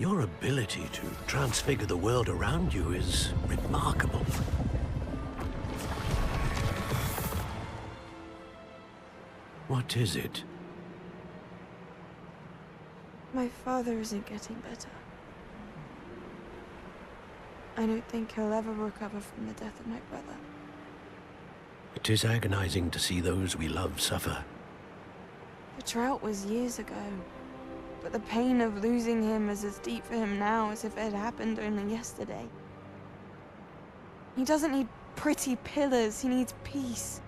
Your ability to transfigure the world around you is remarkable. What is it? My father isn't getting better. I don't think he'll ever recover from the death of my brother. It is agonizing to see those we love suffer. The drought was years ago, but the pain of losing him is as deep for him now as if it had happened only yesterday. He doesn't need pretty pillars, he needs peace.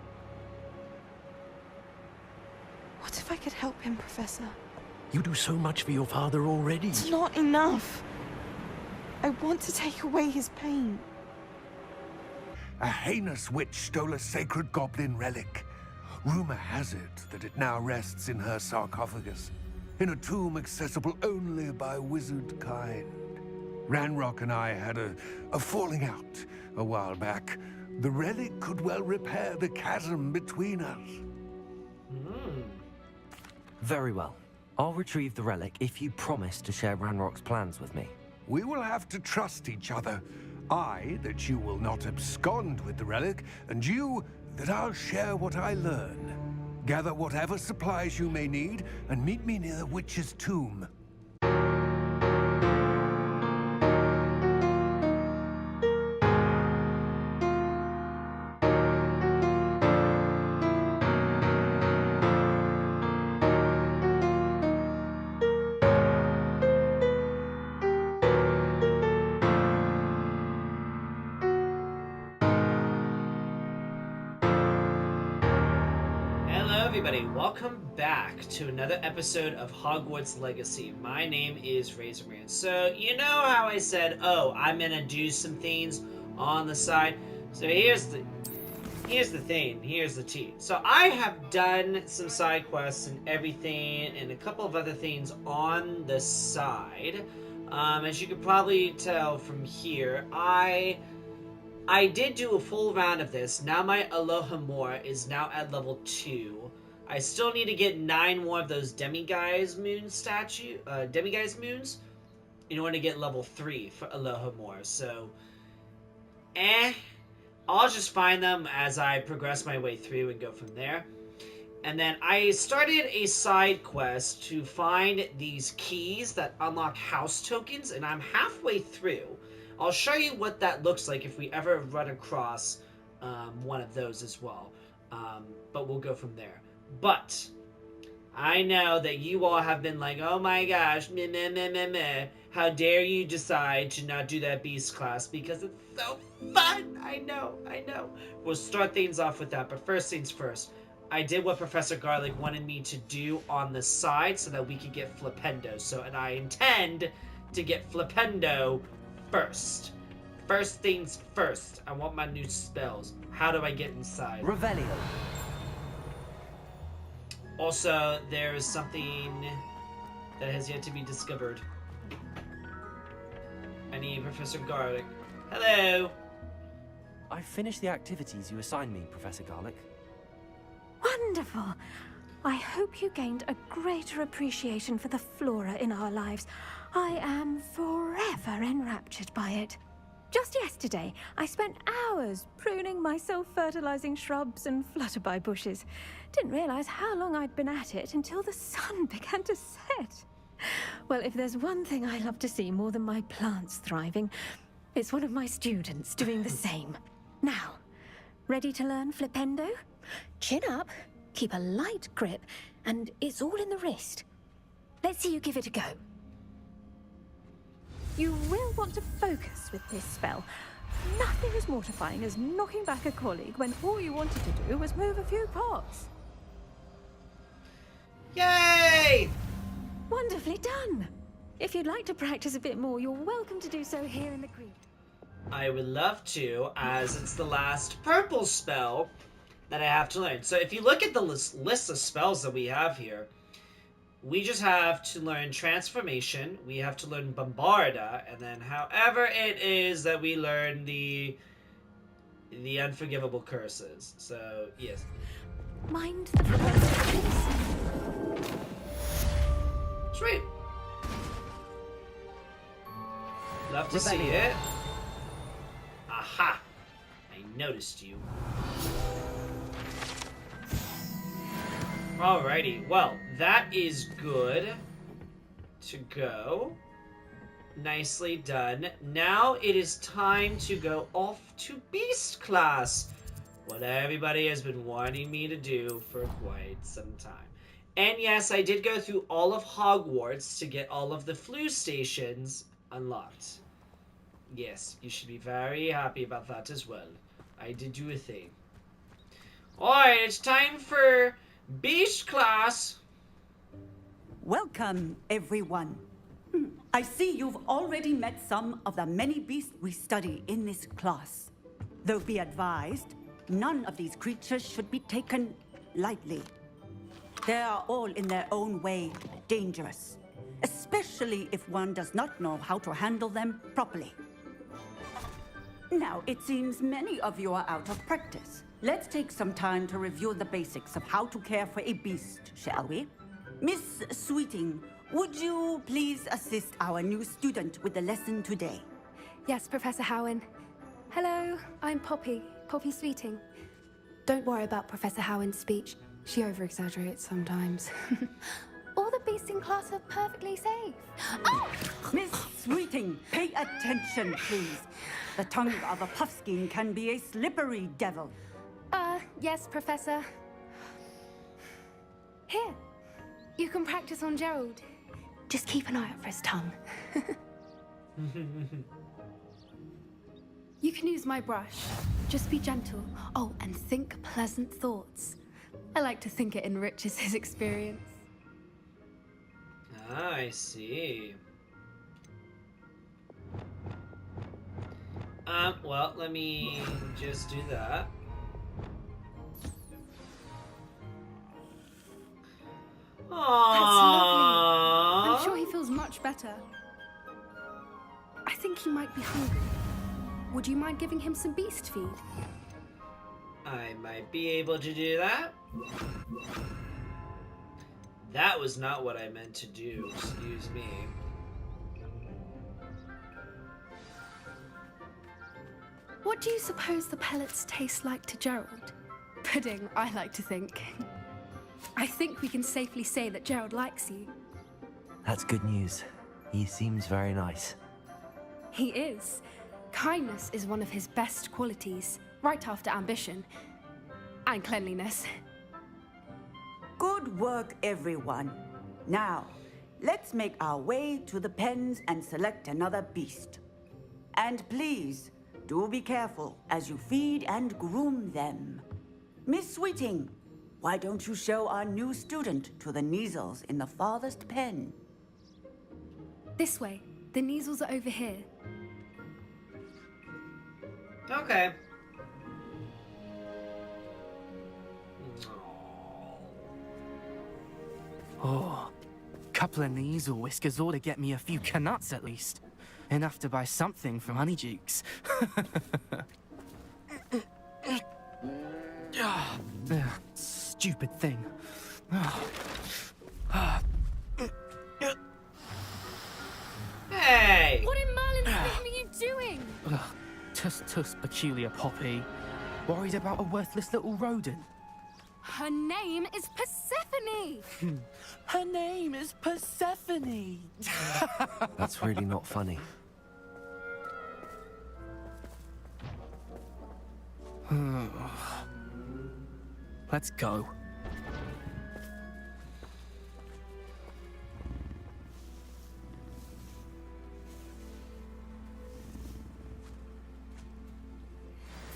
What if I could help him, Professor? You do so much for your father already. It's not enough. I want to take away his pain. A heinous witch stole a sacred goblin relic. Rumor has it that it now rests in her sarcophagus, in a tomb accessible only by wizard kind. Ranrock and I had a falling out a while back. The relic could well repair the chasm between us. Very well. I'll retrieve the relic if you promise to share Ranrock's plans with me. We will have to trust each other. I, that you will not abscond with the relic, and you, that I'll share what I learn. Gather whatever supplies you may need, and meet me near the witch's tomb. Everybody, welcome back to another episode of Hogwarts Legacy. My name is RaisinBran. So, you know how I said, oh, I'm gonna do some things on the side? So here's the thing, here's the tea. So I have done some side quests and everything, and a couple of other things on the side. As you can probably tell from here, I did do a full round of this. Now my Alohomora is now at level 2. I still need to get 9 more of those Demiguise moons in order to get level 3 for Alohomora. So, I'll just find them as I progress my way through and go from there. And then I started a side quest to find these keys that unlock house tokens, and I'm halfway through. I'll show you what that looks like if we ever run across one of those as well. But we'll go from there. But I know that you all have been like, oh my gosh, meh, meh, meh, meh, meh. How dare you decide to not do that beast class because it's so fun. I know. We'll start things off with that, but first things first. I did what Professor Garlic wanted me to do on the side so that we could get Flipendo. And I intend to get Flipendo first. First things first. I want my new spells. How do I get inside? Revelio. Also, there is something that has yet to be discovered. I need Professor Garlic. Hello! I finished the activities you assigned me, Professor Garlic. Wonderful! I hope you gained a greater appreciation for the flora in our lives. I am forever enraptured by it. Just yesterday, I spent hours pruning my self-fertilizing shrubs and flutterby bushes. Didn't realize how long I'd been at it until the sun began to set. Well, if there's one thing I love to see more than my plants thriving, it's one of my students doing the same. Now, ready to learn Flipendo? Chin up, keep a light grip, and it's all in the wrist. Let's see you give it a go. You will want to focus with this spell. Nothing as mortifying as knocking back a colleague when all you wanted to do was move a few pots. Yay! Wonderfully done. If you'd like to practice a bit more, you're welcome to do so here in the creek. I would love to, as it's the last purple spell that I have to learn. So if you look at the list of spells that we have here, we just have to learn Transformation, we have to learn Bombarda, and then however it is that we learn the Unforgivable Curses. So, yes. Mind the first. Sweet. Love to see it. Aha! I noticed you. Alrighty, well, that is good to go. Nicely done. Now it is time to go off to Beast class. What everybody has been wanting me to do for quite some time. And yes, I did go through all of Hogwarts to get all of the flu stations unlocked. Yes, you should be very happy about that as well. I did do a thing. Alright, it's time for Beast class. Welcome, everyone. I see you've already met some of the many beasts we study in this class. Though be advised, none of these creatures should be taken lightly. They are all in their own way dangerous, especially if one does not know how to handle them properly. Now, it seems many of you are out of practice. Let's take some time to review the basics of how to care for a beast, shall we? Miss Sweeting, would you please assist our new student with the lesson today? Yes, Professor Howen. Hello, I'm Poppy Sweeting. Don't worry about Professor Howen's speech. She over-exaggerates sometimes. All the beasts in class are perfectly safe. Oh! Miss Sweeting, pay attention, please. The tongue of a puffskein can be a slippery devil. Yes, Professor. Here, you can practice on Gerald. Just keep an eye out for his tongue. You can use my brush. Just be gentle. Oh, and think pleasant thoughts. I like to think it enriches his experience. Ah, I see. Well, let me just do that. Aww. That's lovely. I'm sure he feels much better. I think he might be hungry. Would you mind giving him some beast feed? I might be able to do that. That was not what I meant to do, excuse me. What do you suppose the pellets taste like to Gerald? Pudding, I like to think. I think we can safely say that Gerald likes you. That's good news. He seems very nice. He is. Kindness is one of his best qualities, right after ambition. And cleanliness. Good work, everyone. Now, let's make our way to the pens and select another beast. And please, do be careful as you feed and groom them. Miss Sweeting, why don't you show our new student to the Neasels in the farthest pen? This way. The Neasels are over here. Okay. Oh, couple of Neasel whiskers ought to get me a few canuts at least. Enough to buy something from Honeydukes. Stupid thing. Hey! What in Merlin's name are you doing? Tuss, peculiar Poppy. Worried about a worthless little rodent. Her name is Persephone! Her name is Persephone! That's really not funny. Let's go.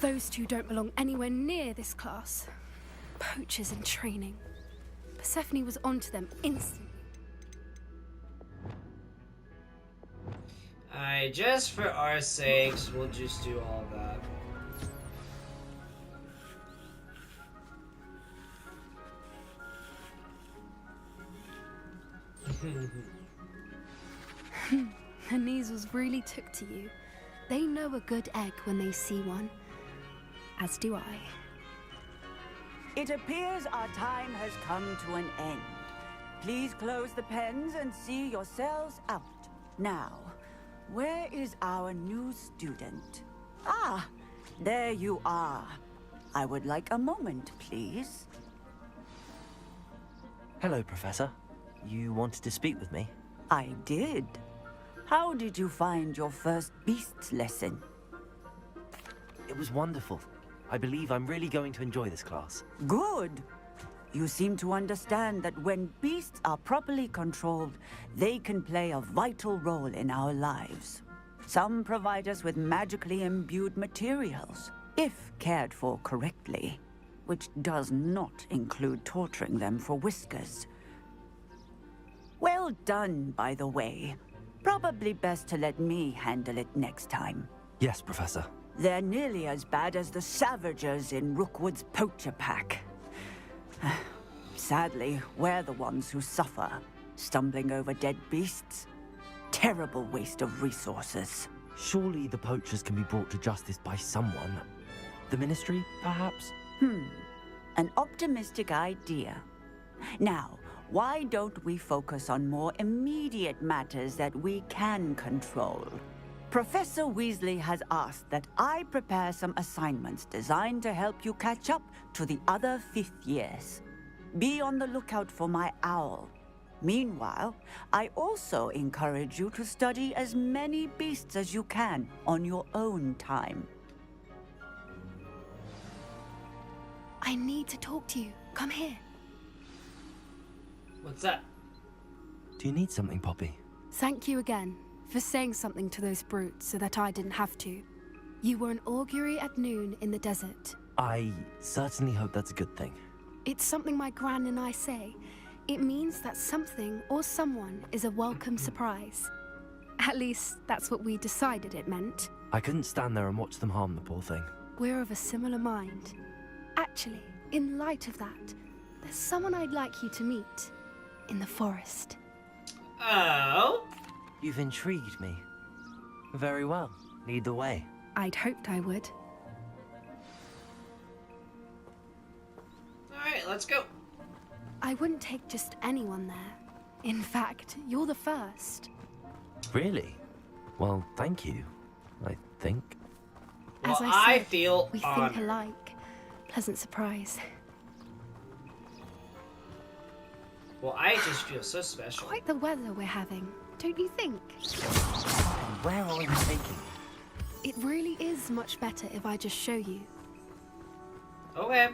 Those two don't belong anywhere near this class. Poachers in training. Persephone was onto them instantly. Alright, just for our sakes, we'll just do all that. The Neasels really took to you. They know a good egg when they see one. As do I. It appears our time has come to an end. Please close the pens and see yourselves out. Now, where is our new student? Ah, there you are. I would like a moment, please. Hello, Professor. You wanted to speak with me? I did. How did you find your first beasts lesson? It was wonderful. I believe I'm really going to enjoy this class. Good. You seem to understand that when beasts are properly controlled, they can play a vital role in our lives. Some provide us with magically imbued materials, if cared for correctly, which does not include torturing them for whiskers. Well done, by the way. Probably best to let me handle it next time. Yes, Professor. They're nearly as bad as the Savagers in Rookwood's poacher pack. Sadly, we're the ones who suffer, stumbling over dead beasts. Terrible waste of resources. Surely the poachers can be brought to justice by someone. The Ministry, perhaps? An optimistic idea. Now, why don't we focus on more immediate matters that we can control? Professor Weasley has asked that I prepare some assignments designed to help you catch up to the other 5th years. Be on the lookout for my owl. Meanwhile, I also encourage you to study as many beasts as you can on your own time. I need to talk to you. Come here. What's that? Do you need something, Poppy? Thank you again for saying something to those brutes so that I didn't have to. You were an augury at noon in the desert. I certainly hope that's a good thing. It's something my gran and I say. It means that something or someone is a welcome surprise. At least, that's what we decided it meant. I couldn't stand there and watch them harm the poor thing. We're of a similar mind. Actually, in light of that, there's someone I'd like you to meet. In the forest. Oh? You've intrigued me. Very well. Lead the way. I'd hoped I would. Alright, let's go. I wouldn't take just anyone there. In fact, you're the first. Really? Well, thank you, I think. Well, As I said, feel we honored. think alike. Pleasant surprise. Well, I just feel so special. Quite the weather we're having, don't you think? And where are you taking me? It really is much better if I just show you. Okay.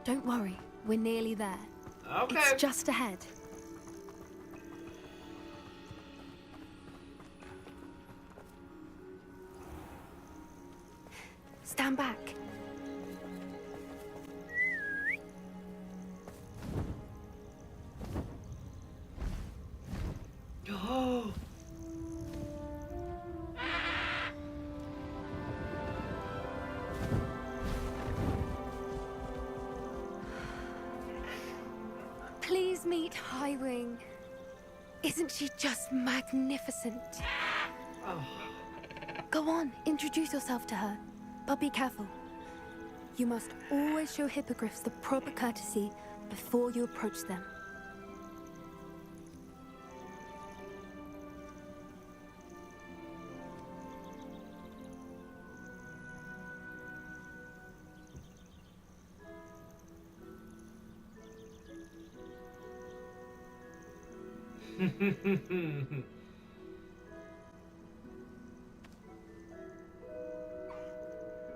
Don't worry, we're nearly there. Okay. It's just ahead. Stand back. Oh. Please meet Highwing. Isn't she just magnificent? Oh. Go on, introduce yourself to her. But be careful. You must always show hippogriffs the proper courtesy before you approach them.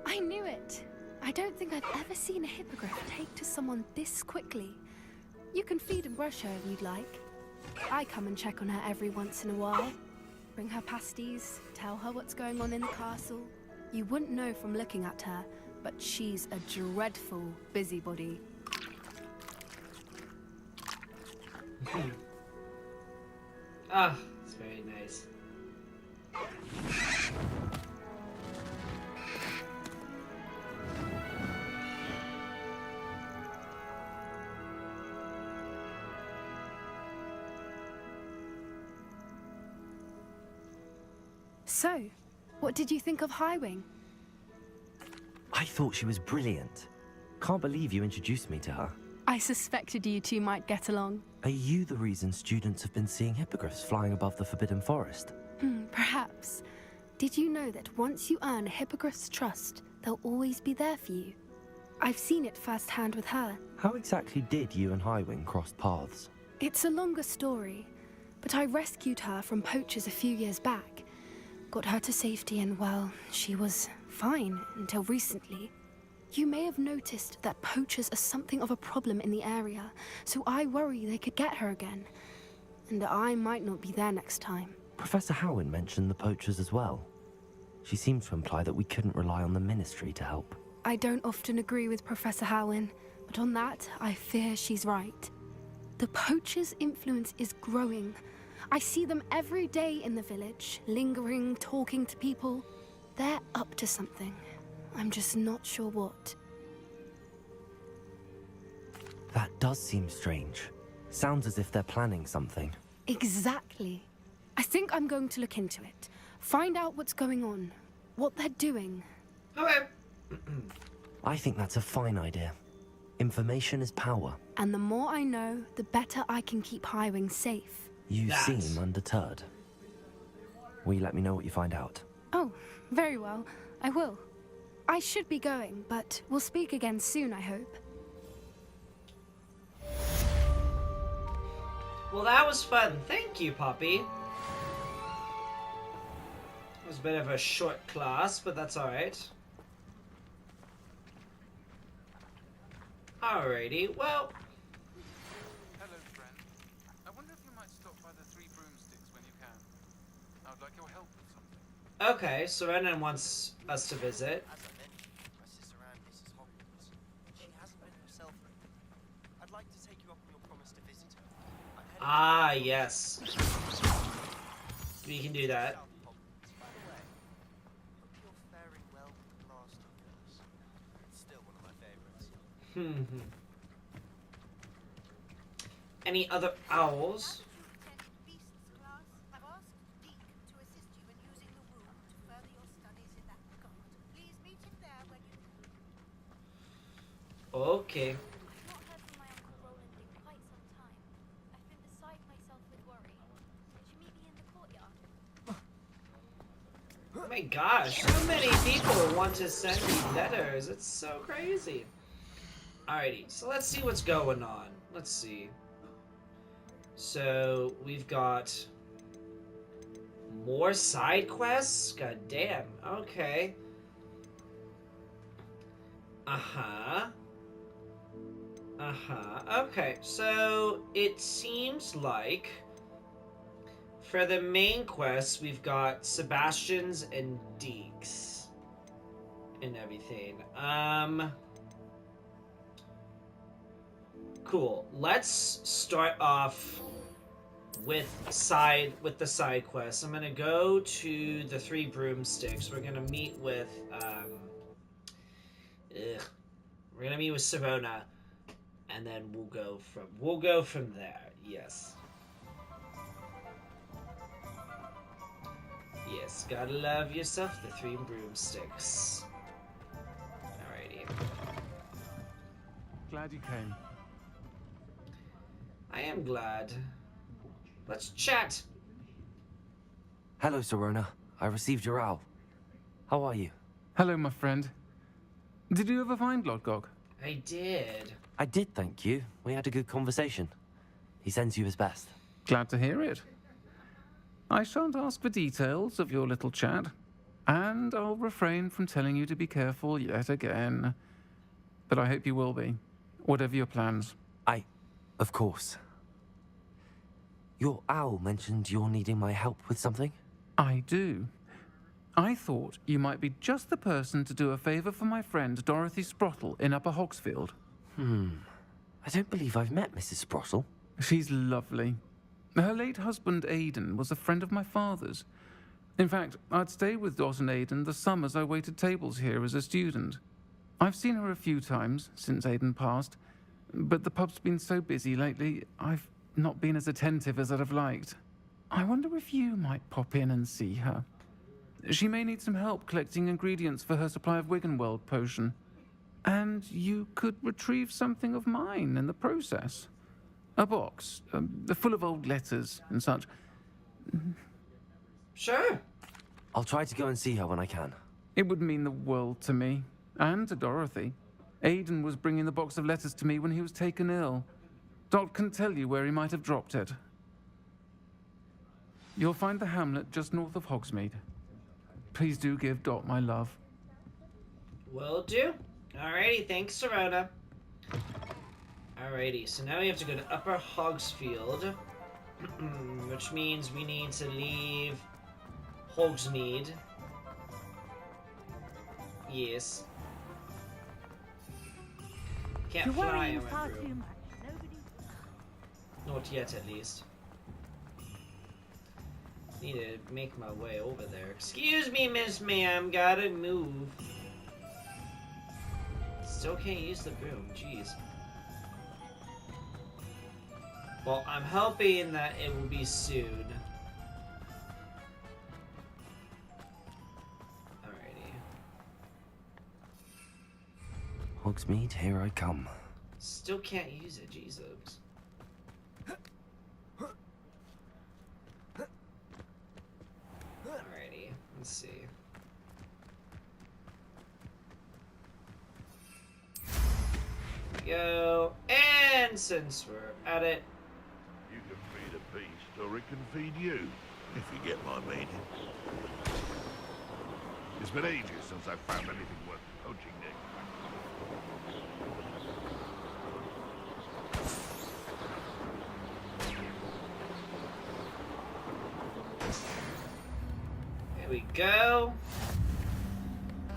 I knew it. I don't think I've ever seen a hippogriff take to someone this quickly. You can feed and brush her if you'd like. I come and check on her every once in a while. Bring her pasties, tell her what's going on in the castle. You wouldn't know from looking at her, but she's a dreadful busybody. Ah, it's very nice. So, what did you think of Highwing? I thought she was brilliant. Can't believe you introduced me to her. I suspected you two might get along. Are you the reason students have been seeing hippogriffs flying above the Forbidden Forest? Perhaps. Did you know that once you earn a hippogriff's trust, they'll always be there for you? I've seen it firsthand with her. How exactly did you and Highwing cross paths? It's a longer story, but I rescued her from poachers a few years back. Got her to safety and, well, she was fine until recently. You may have noticed that poachers are something of a problem in the area, so I worry they could get her again. And I might not be there next time. Professor Howen mentioned the poachers as well. She seemed to imply that we couldn't rely on the Ministry to help. I don't often agree with Professor Howen, but on that, I fear she's right. The poachers' influence is growing. I see them every day in the village, lingering, talking to people. They're up to something. I'm just not sure what. That does seem strange. Sounds as if they're planning something. Exactly. I think I'm going to look into it. Find out what's going on. What they're doing. Okay. I think that's a fine idea. Information is power. And the more I know, the better I can keep Highwing safe. You seem undeterred. Will you let me know what you find out? Oh, very well. I will. I should be going, but we'll speak again soon, I hope. Well, that was fun. Thank you, Poppy. It was a bit of a short class, but that's alright. Alrighty, well... Hello, friend. I wonder if you might stop by the Three Broomsticks when you can. I would like your help with something. Okay, so Renan wants us to visit. As I mentioned, my sister Anne visits Hogwarts. She hasn't been herself lately. I'd like to take you up on your promise to visit her. Ah, yes. We can do that. By the way, hope you're faring well with the blasting curse. It's still one of my favorites. Any other owls? Okay. I've not heard from my Uncle Roland in quite some time. I've been beside myself with worry. Could you meet me in the courtyard? Oh my gosh, so many people want to send me letters. It's so crazy. Alrighty, so let's see what's going on. Let's see. So, we've got more side quests? God damn. Okay. Okay, so it seems like for the main quest, we've got Sebastian's and Deeks and everything. Cool. Let's start off with the side quest. I'm gonna go to the Three Broomsticks. We're gonna meet with we're gonna meet with Sirona, and then we'll go from there. Yes. Yes, gotta love yourself the Three Broomsticks. Alrighty. Glad you came. I am glad. Let's chat. Hello, Sirona. I received your owl. How are you? Hello, my friend. Did you ever find Lodgok? I did. I did, thank you. We had a good conversation. He sends you his best. Glad to hear it. I shan't ask for details of your little chat, and I'll refrain from telling you to be careful yet again. But I hope you will be, whatever your plans. Of course. Your owl mentioned you're needing my help with something? I do. I thought you might be just the person to do a favor for my friend Dorothy Sprottle in Upper Hogsfield. I don't believe I've met Mrs. Sprottle. She's lovely. Her late husband Aidan was a friend of my father's. In fact, I'd stayed with Dot and Aidan the summers I waited tables here as a student. I've seen her a few times since Aidan passed, but the pub's been so busy lately, I've not been as attentive as I'd have liked. I wonder if you might pop in and see her. She may need some help collecting ingredients for her supply of Wiggenweld potion. And you could retrieve something of mine in the process. A box, full of old letters and such. Sure. I'll try to go and see her when I can. It would mean the world to me, and to Dorothy. Aiden was bringing the box of letters to me when he was taken ill. Dot can tell you where he might have dropped it. You'll find the hamlet just north of Hogsmeade. Please do give Dot my love. Will do. Alrighty, thanks, Serona. Alrighty, so now we have to go to Upper Hogsfield, which means we need to leave Hogsmeade. Yes. Can't fly on my room. Not yet, at least. Need to make my way over there. Excuse me, Miss Ma'am, gotta move. Still can't use the broom, jeez. Well, I'm hoping that it will be soon. Alrighty. Hogsmeade, here I come. Still can't use it, Jesus. Alrighty, let's see. Go, and since we're at it, you can feed a beast or it can feed you, if you get my meaning. It's been ages since I've found anything worth poaching, Nick. There we go.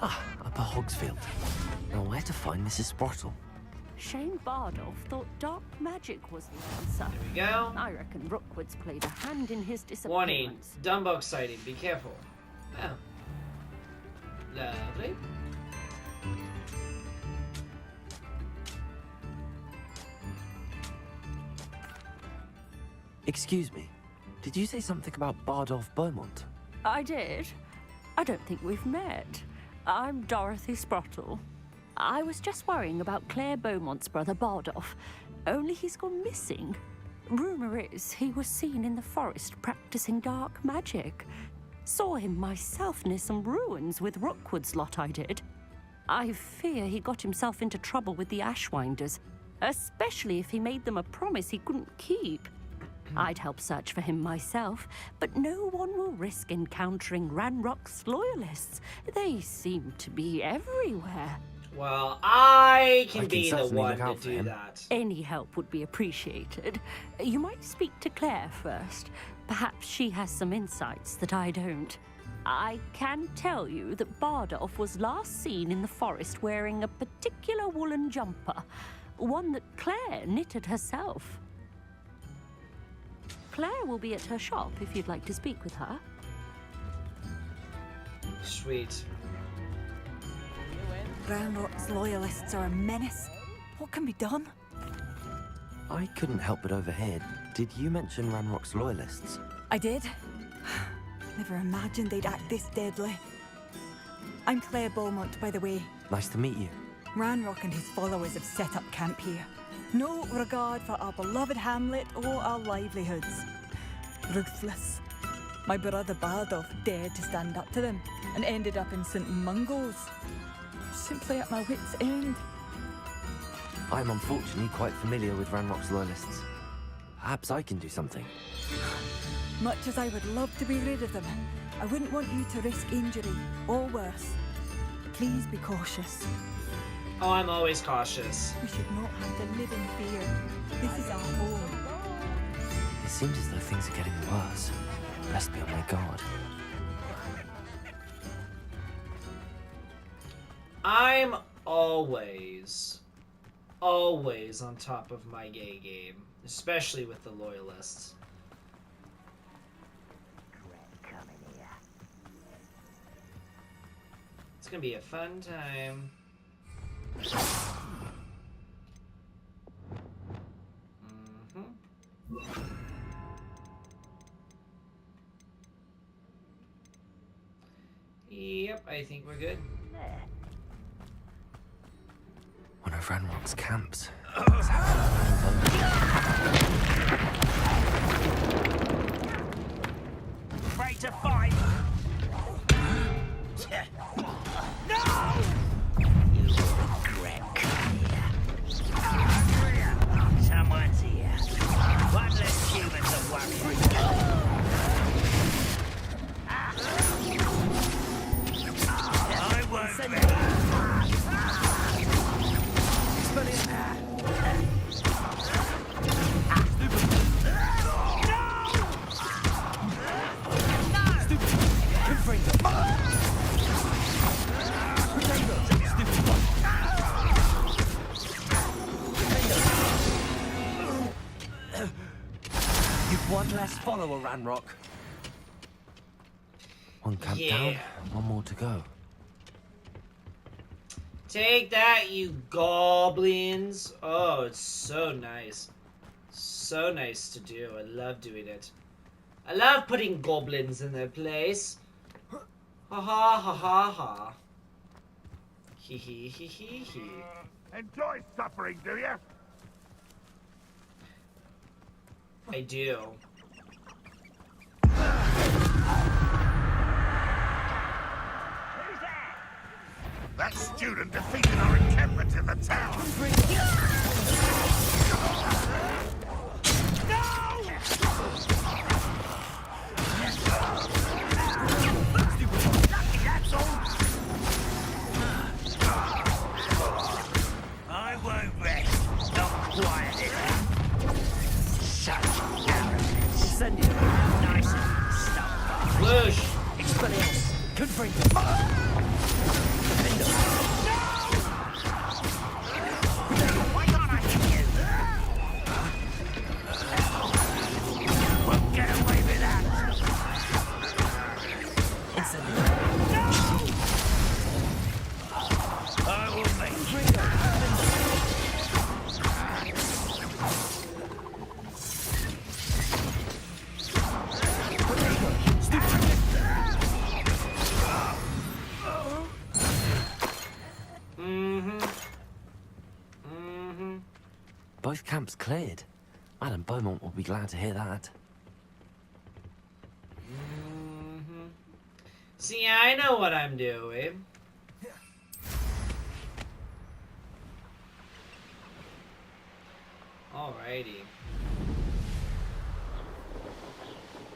Ah, Upper Hogsfield. Now where to find Mrs. Sprottle? Shane Bardolph thought dark magic was the answer. There we go. I reckon Rookwood's played a hand in his Warning, disappearance. Dumbug sighting, be careful. Oh. Lovely. Excuse me, did you say something about Bardolph Beaumont? I did. I don't think we've met. I'm Dorothy Sprottle. I was just worrying about Claire Beaumont's brother Bardolph, only he's gone missing. Rumour is he was seen in the forest practicing dark magic. Saw him myself near some ruins with Rookwood's lot I did. I fear he got himself into trouble with the Ashwinders, especially if he made them a promise he couldn't keep. I'd help search for him myself, but no one will risk encountering Ranrock's loyalists. They seem to be everywhere. Well, I can be the certainly one look to out for do him. that. Any help would be appreciated. You might speak to Claire first. Perhaps she has some insights that I don't. I can tell you that Bardolph was last seen in the forest wearing a particular woolen jumper, one that Claire knitted herself. Claire will be at her shop if you'd like to speak with her. Sweet. Ranrock's loyalists are a menace. What can be done? I couldn't help but overhear. Did you mention Ranrock's loyalists? I did. Never imagined they'd act this deadly. I'm Claire Beaumont, by the way. Nice to meet you. Ranrock and his followers have set up camp here. No regard for our beloved hamlet or our livelihoods. Ruthless. My brother Bardolph dared to stand up to them and ended up in St. Mungo's. Simply at my wit's end. I'm unfortunately quite familiar with Ranrock's loyalists. Perhaps I can do something. Much as I would love to be rid of them, I wouldn't want you to risk injury or worse. Please be cautious. Oh, I'm always cautious. We should not have to live in fear. This is our home. It seems as though things are getting worse. Best be on my guard. I'm always on top of my gay game, especially with the loyalists. It's gonna be a fun time. Yep, I think we're good. of Ranrock's camps. Afraid to fight? No! You will regret coming here. Someone's here. One less human to worry about. I won't be. You've one less follower, Ranrock. One camp down, one more to go. Take that, you goblins. Oh, it's so nice. So nice to do. I love doing it. I love putting goblins in their place. Ha ha ha ha ha. Hee hee hee hee hee. Enjoy suffering, do you? I do. That student defeated our encampment in the tower. I won't rest. Not quiet enough. Such arrogance. Incendio. Nice stuff. Whoosh. Expelliarmus. Confringo. Why can't I hit you? Won't get away with that. Incendio. I will make you. Both camps cleared. Madame Beaumont will be glad to hear that. See, I know what I'm doing. Alrighty.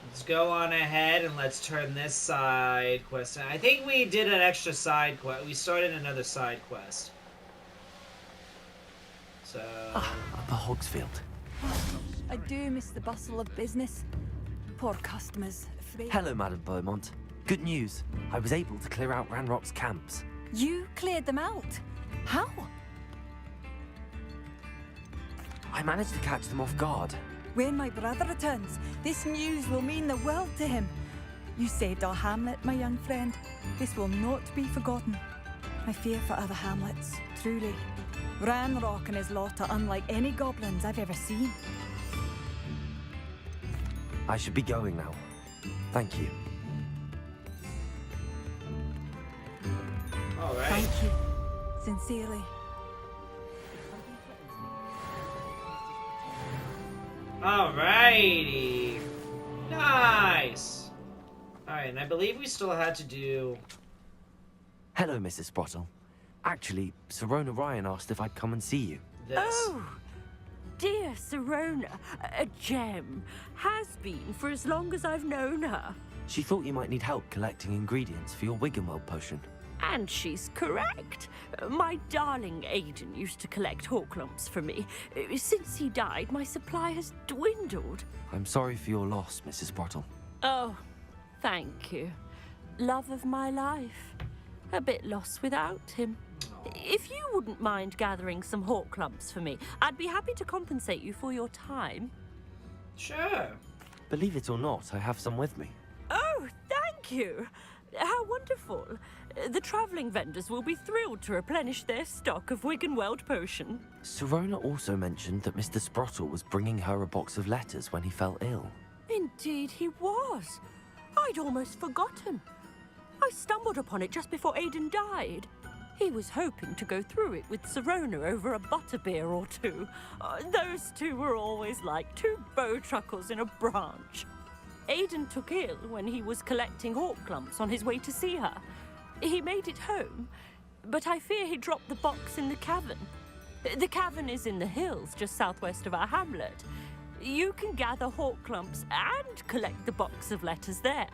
Let's go on ahead and let's turn this side quest in. I think we did an extra side quest. We started another side quest. So... Upper Hogsfield. I do miss the bustle of business. Poor customers. Hello, Madame Beaumont. Good news. I was able to clear out Ranrock's camps. You cleared them out? How? I managed to catch them off guard. When my brother returns, this news will mean the world to him. You saved our hamlet, my young friend. This will not be forgotten. I fear for other hamlets, truly. Ranrock and his lot are unlike any goblins I've ever seen. I should be going now. Thank you. All right. Thank you. Sincerely. Alrighty. Nice. Alright, and I believe we still had to do... Hello, Mrs. Sprottle. Actually, Sirona Ryan asked if I'd come and see you. this. Oh, dear Sirona, a gem. Has been for as long as I've known her. She thought you might need help collecting ingredients for your Wiggenweld potion. And she's correct. My darling Aiden used to collect hawklumps for me. Since he died, my supply has dwindled. I'm sorry for your loss, Mrs. Sprottle. Oh, thank you. Love of my life. A bit lost without him. If you wouldn't mind gathering some hawklumps for me, I'd be happy to compensate you for your time. Sure. Believe it or not, I have some with me. Oh, thank you. How wonderful. The travelling vendors will be thrilled to replenish their stock of Wiggenweld potion. Sirona also mentioned that Mr. Sprottle was bringing her a box of letters when he fell ill. Indeed he was. I'd almost forgotten. I stumbled upon it just before Aiden died. He was hoping to go through it with Serona over a butterbeer or two. Those two were always like two bow truckles in a branch. Aiden took ill when he was collecting hawk clumps on his way to see her. He made it home, but I fear he dropped the box in the cavern. The cavern is in the hills just southwest of our hamlet. You can gather hawk clumps and collect the box of letters there.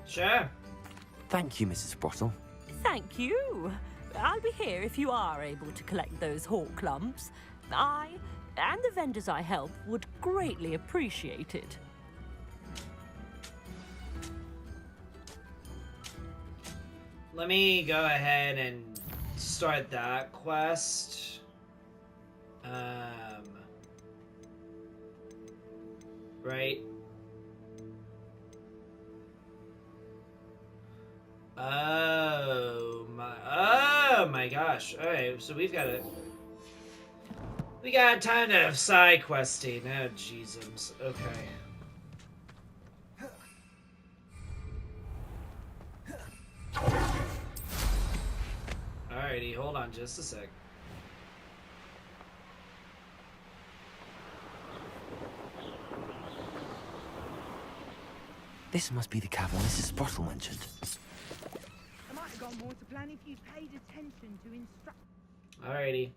Sure. Thank you, Mrs. Sprottle. Thank you. I'll be here if you are able to collect those hawk clumps. I and the vendors I help would greatly appreciate it. Let me go ahead and start that quest. Right. Oh my gosh. Alright, so we got a ton of side questing. Oh Jesus. Okay. Alrighty, hold on just a sec. This must be the cavern Mrs. Sprottle mentioned. I might have gone more to plan if you'd paid attention to instruct. Alrighty.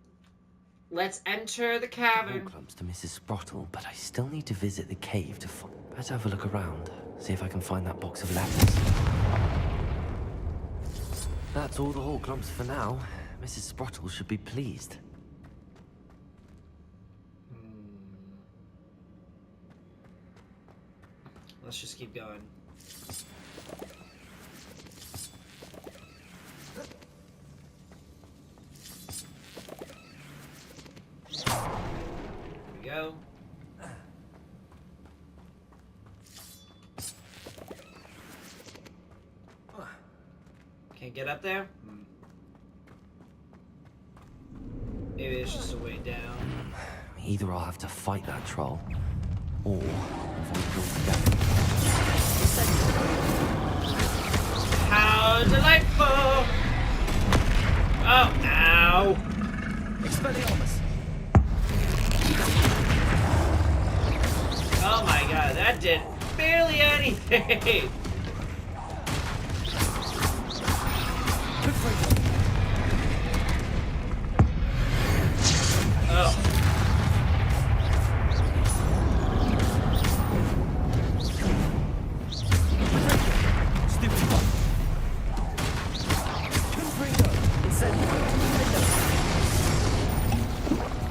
Let's enter the cavern. Hawk clumps to Mrs. Sprottle, but I still need to visit the cave to find. Better have a look around, see if I can find that box of letters. That's all the hawk clumps for now. Mrs. Sprottle should be pleased. Let's just keep going. Here we go. Can't get up there? Maybe it's just a way down. Either I'll have to fight that troll, or avoid it altogether. How delightful! Oh, ow! Expelliarmus! Oh my god, that did barely anything! Oh.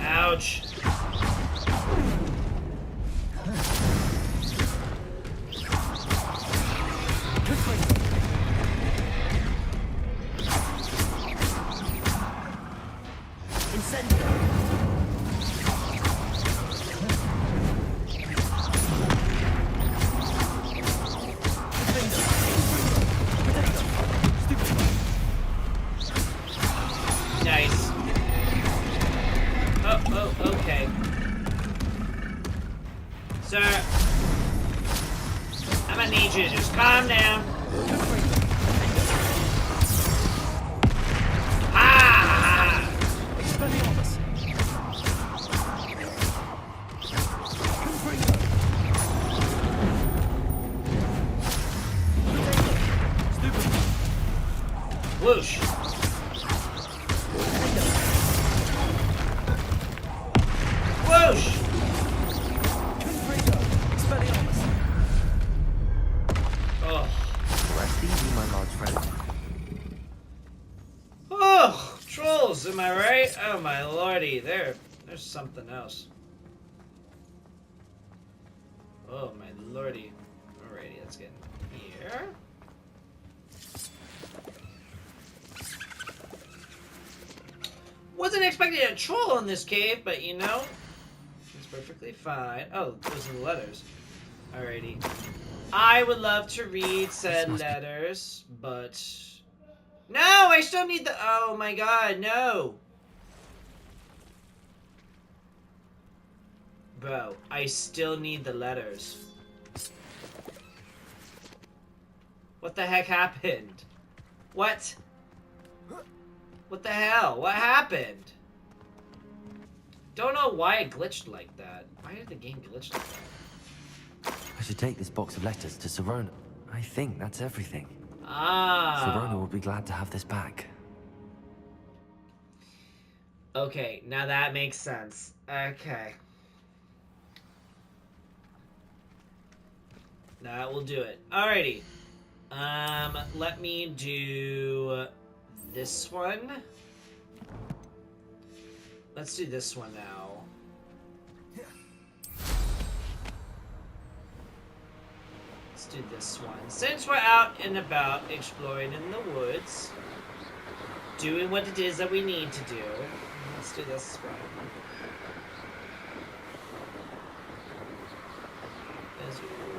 Ouch. Nice. Oh, okay. Sir, I'm gonna need you to just calm down. Ah! Whoosh. Whoosh! Oh. Rest easy, my large friend. Oh, trolls, am I right? Oh my lordy, there's something else. Oh my lordy. Alrighty, let's get in here. Wasn't expecting a troll in this cave, but you know, it's perfectly fine. Oh, those are the letters. Alrighty. I would love to read said letters, but... No, I still need the... Oh my god, no! Bro, I still need the letters. What the heck happened? What? What the hell? What happened? Don't know why it glitched like that. Why did the game glitch like that? I should take this box of letters to Serona. I think that's everything. Ah. Serona will be glad to have this back. Okay, now that makes sense. Okay. That will do it. Alrighty. Let me do this one. Let's do this one now. Let's do this one. Since we're out and about exploring in the woods, doing what it is that we need to do, let's do this one.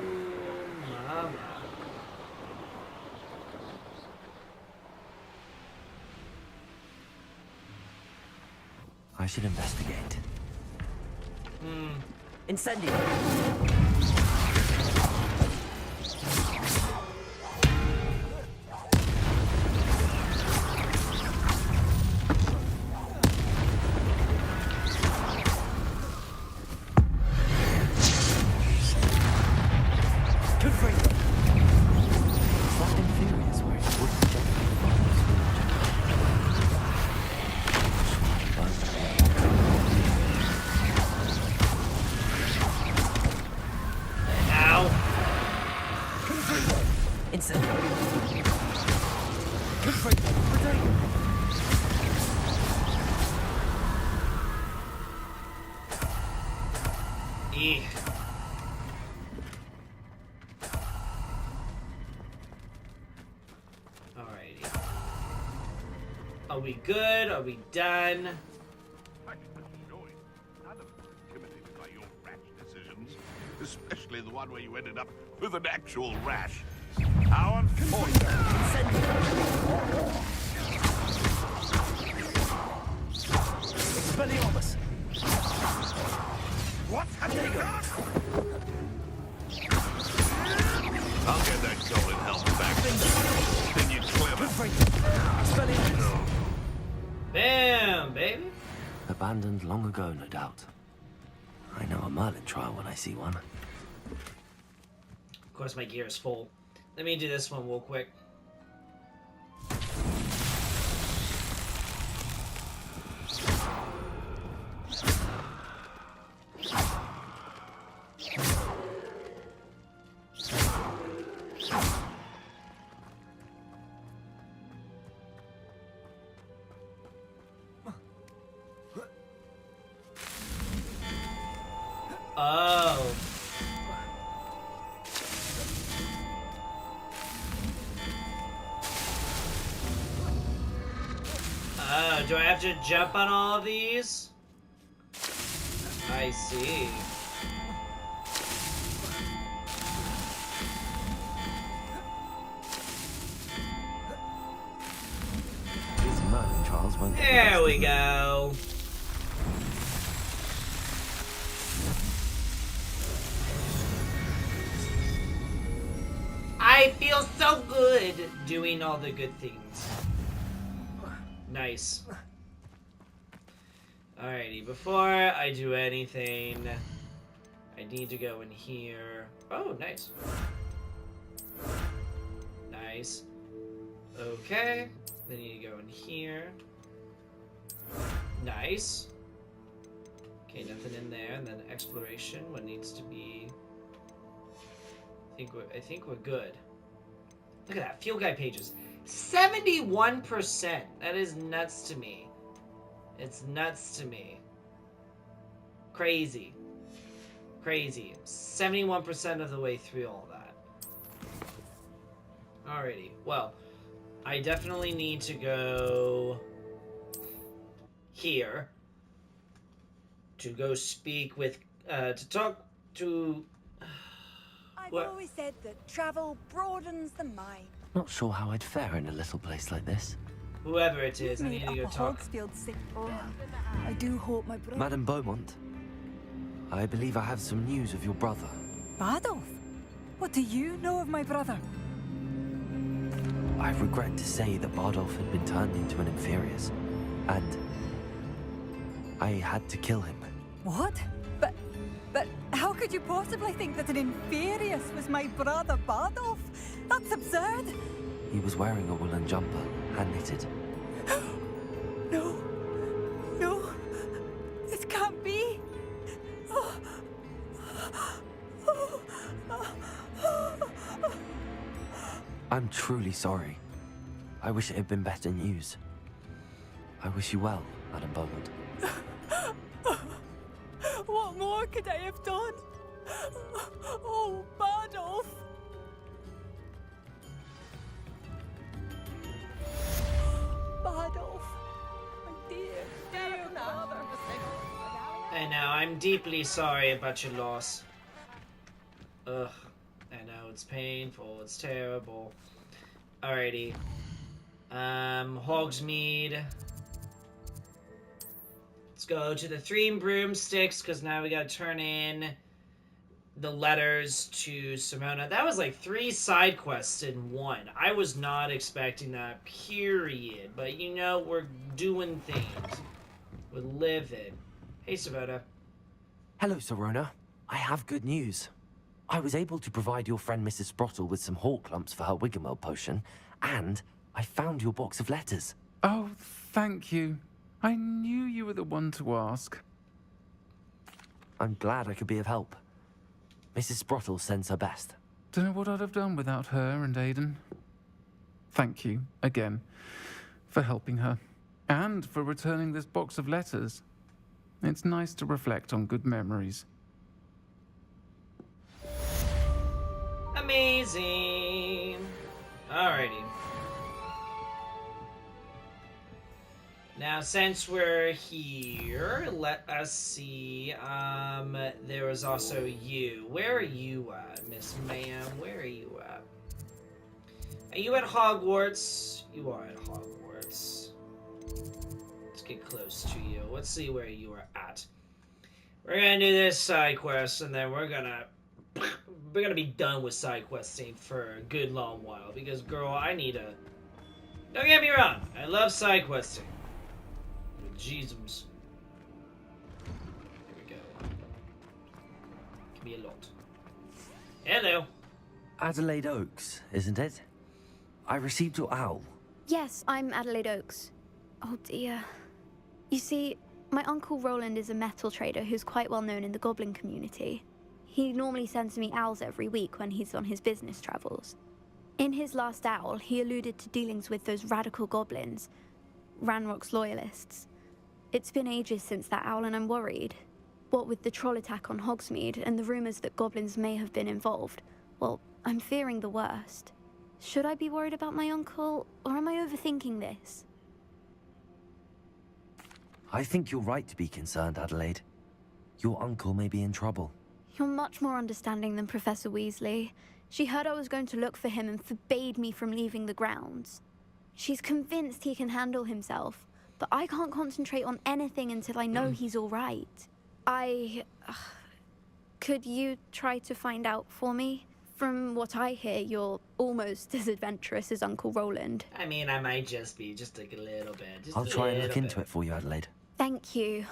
Ooh, mama. I should investigate. Incendio. Alrighty. Are we good? Are we done? Intimidated by your rash decisions, especially the one where you ended up with an actual rash. How unfortunate! Expelliarmus! What have you got? I'll get that goblin help back. Then you're clever. Bam, baby. Abandoned long ago, no doubt. I know a Merlin trial when I see one. Of course, my gear is full. Let me do this one real quick. Oh. Oh, do I have to jump on all of these? I see. These Merlin trials won't get There we go. I feel so good doing all the good things. Nice. Alrighty, before I do anything, I need to go in here. Oh, nice. Nice. Okay. Then you need to go in here. Nice. Okay, nothing in there. And then exploration, what needs to be... I think we're good. Look at that, field guide pages. 71%. That is nuts to me. It's nuts to me. Crazy. Crazy. 71% of the way through all that. Alrighty. Well, I definitely need to go here to go speak with, to talk to... I've always said that travel broadens the mind. Not sure how I'd fare in a little place like this. Whoever it is, I need to go talk. I do hope my brother... Madame Beaumont, I believe I have some news of your brother. Badolf? What do you know of my brother? I regret to say that Bardolph had been turned into an Inferius. And I had to kill him. What? But how could you possibly think that an Inferius was my brother Bardolph? That's absurd. He was wearing a woolen jumper, hand-knitted. No. No. This can't be. I'm truly sorry. I wish it had been better news. I wish you well, Madam Beaumont. What more could I have done? Oh, Bardolph. Bardolph. My dear brother. I know, I'm deeply sorry about your loss. Ugh, I know, it's painful, it's terrible. Alrighty. Hogsmeade. Let's go to the 3 broomsticks, because now we gotta turn in the letters to Simona. That was like 3 side quests in 1. I was not expecting that, period. But you know, we're doing things. We're living. Hey, Simona. Hello, Serona. I have good news. I was able to provide your friend Mrs. Sprottle with some hawk lumps for her Wiggenweld potion, and I found your box of letters. Oh, thank you. I knew you were the one to ask. I'm glad I could be of help. Mrs. Sprottle sends her best. Don't know what I'd have done without her and Aiden. Thank you, again, for helping her. And for returning this box of letters. It's nice to reflect on good memories. Amazing. Alrighty. Now, since we're here, let us see. There was also you. Where are you at, Miss Ma'am? Where are you at? Are you at Hogwarts? You are at Hogwarts. Let's get close to you. Let's see where you are at. We're gonna do this side quest, and then we're gonna be done with side questing for a good long while. Because, girl, I need a... Don't get me wrong, I love side questing. Jesus. Here we go. Can be a lot. Hello. Adelaide Oaks, isn't it? I received your owl. Yes, I'm Adelaide Oaks. Oh dear. You see, my uncle Roland is a metal trader who's quite well known in the goblin community. He normally sends me owls every week when he's on his business travels. In his last owl, he alluded to dealings with those radical goblins, Ranrock's loyalists. It's been ages since that owl and I'm worried. What with the troll attack on Hogsmeade and the rumors that goblins may have been involved, well, I'm fearing the worst. Should I be worried about my uncle, or am I overthinking this? I think you're right to be concerned, Adelaide. Your uncle may be in trouble. You're much more understanding than Professor Weasley. She heard I was going to look for him and forbade me from leaving the grounds. She's convinced he can handle himself, but I can't concentrate on anything until I know he's all right. Could you try to find out for me? From what I hear, you're almost as adventurous as Uncle Roland. I mean, I might just be, just like a little bit. I'll try and look into it for you, Adelaide. Thank you.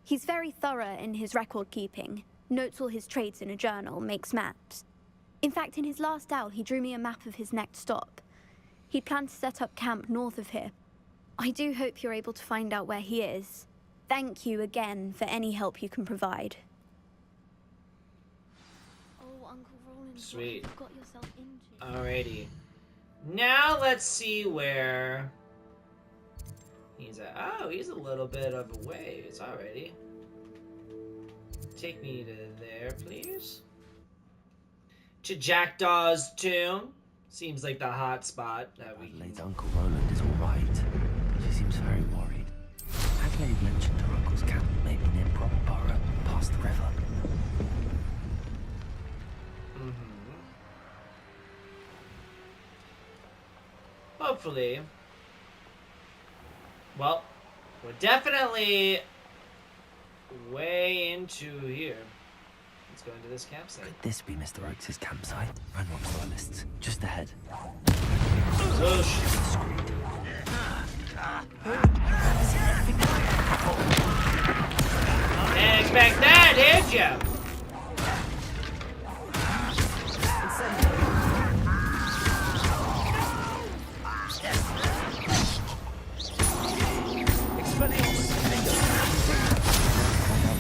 He's very thorough in his record keeping. Notes all his trades in a journal, makes maps. In fact, in his last owl, he drew me a map of his next stop. He'd planned to set up camp north of here. I do hope you're able to find out where he is. Thank you again for any help you can provide. Oh, Uncle Roland, Sweet. what have you got yourself into? Alrighty. Now let's see where he's at. Oh, he's a little bit of a ways already. Take me to there, please. To Jackdaw's tomb. Seems like the hot spot that we... Adelaide's Uncle Roland is all right. She seems very worried. Adelaide mentioned her uncle's camp may be near Brockborough, past the river. Hopefully. Well, we're definitely way into here. Let's go into this campsite. Could this be Mr. Oakes' campsite? Ranrock's loyalists, just ahead. Oh, shit. Didn't expect that, did ya?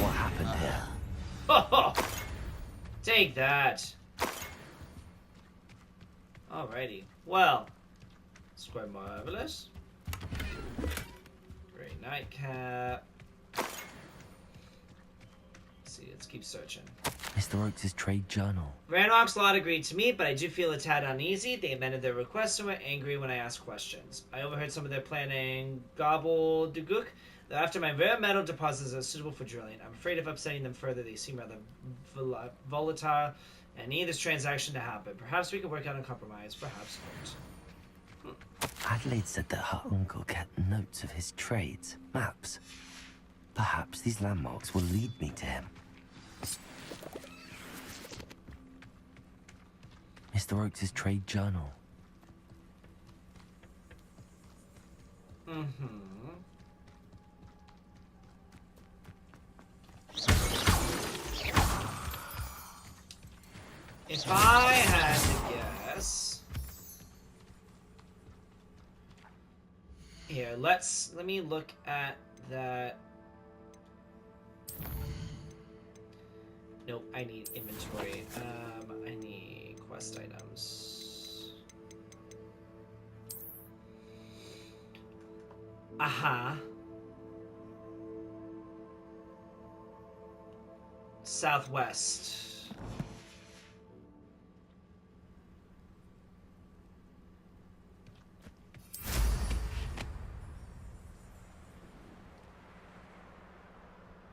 What happened here? Oh, take that. Alrighty. Well, it's quite marvelous. Great nightcap. Let's see, let's keep searching. Mr. Oakes' trade journal. Ranrock's lot agreed to meet, but I do feel a tad uneasy. They amended their request and were angry when I asked questions. I overheard some of their planning gobbledygook. After my rare metal deposits are suitable for drilling, I'm afraid of upsetting them further. They seem rather volatile and need this transaction to happen. Perhaps we could work out a compromise. Perhaps not. Adelaide said that her uncle kept notes of his trades, maps. Perhaps these landmarks will lead me to him. Mr. Oakes' trade journal. If I had to guess, here, let me look at that. Nope, I need inventory. I need quest items. Aha. Southwest.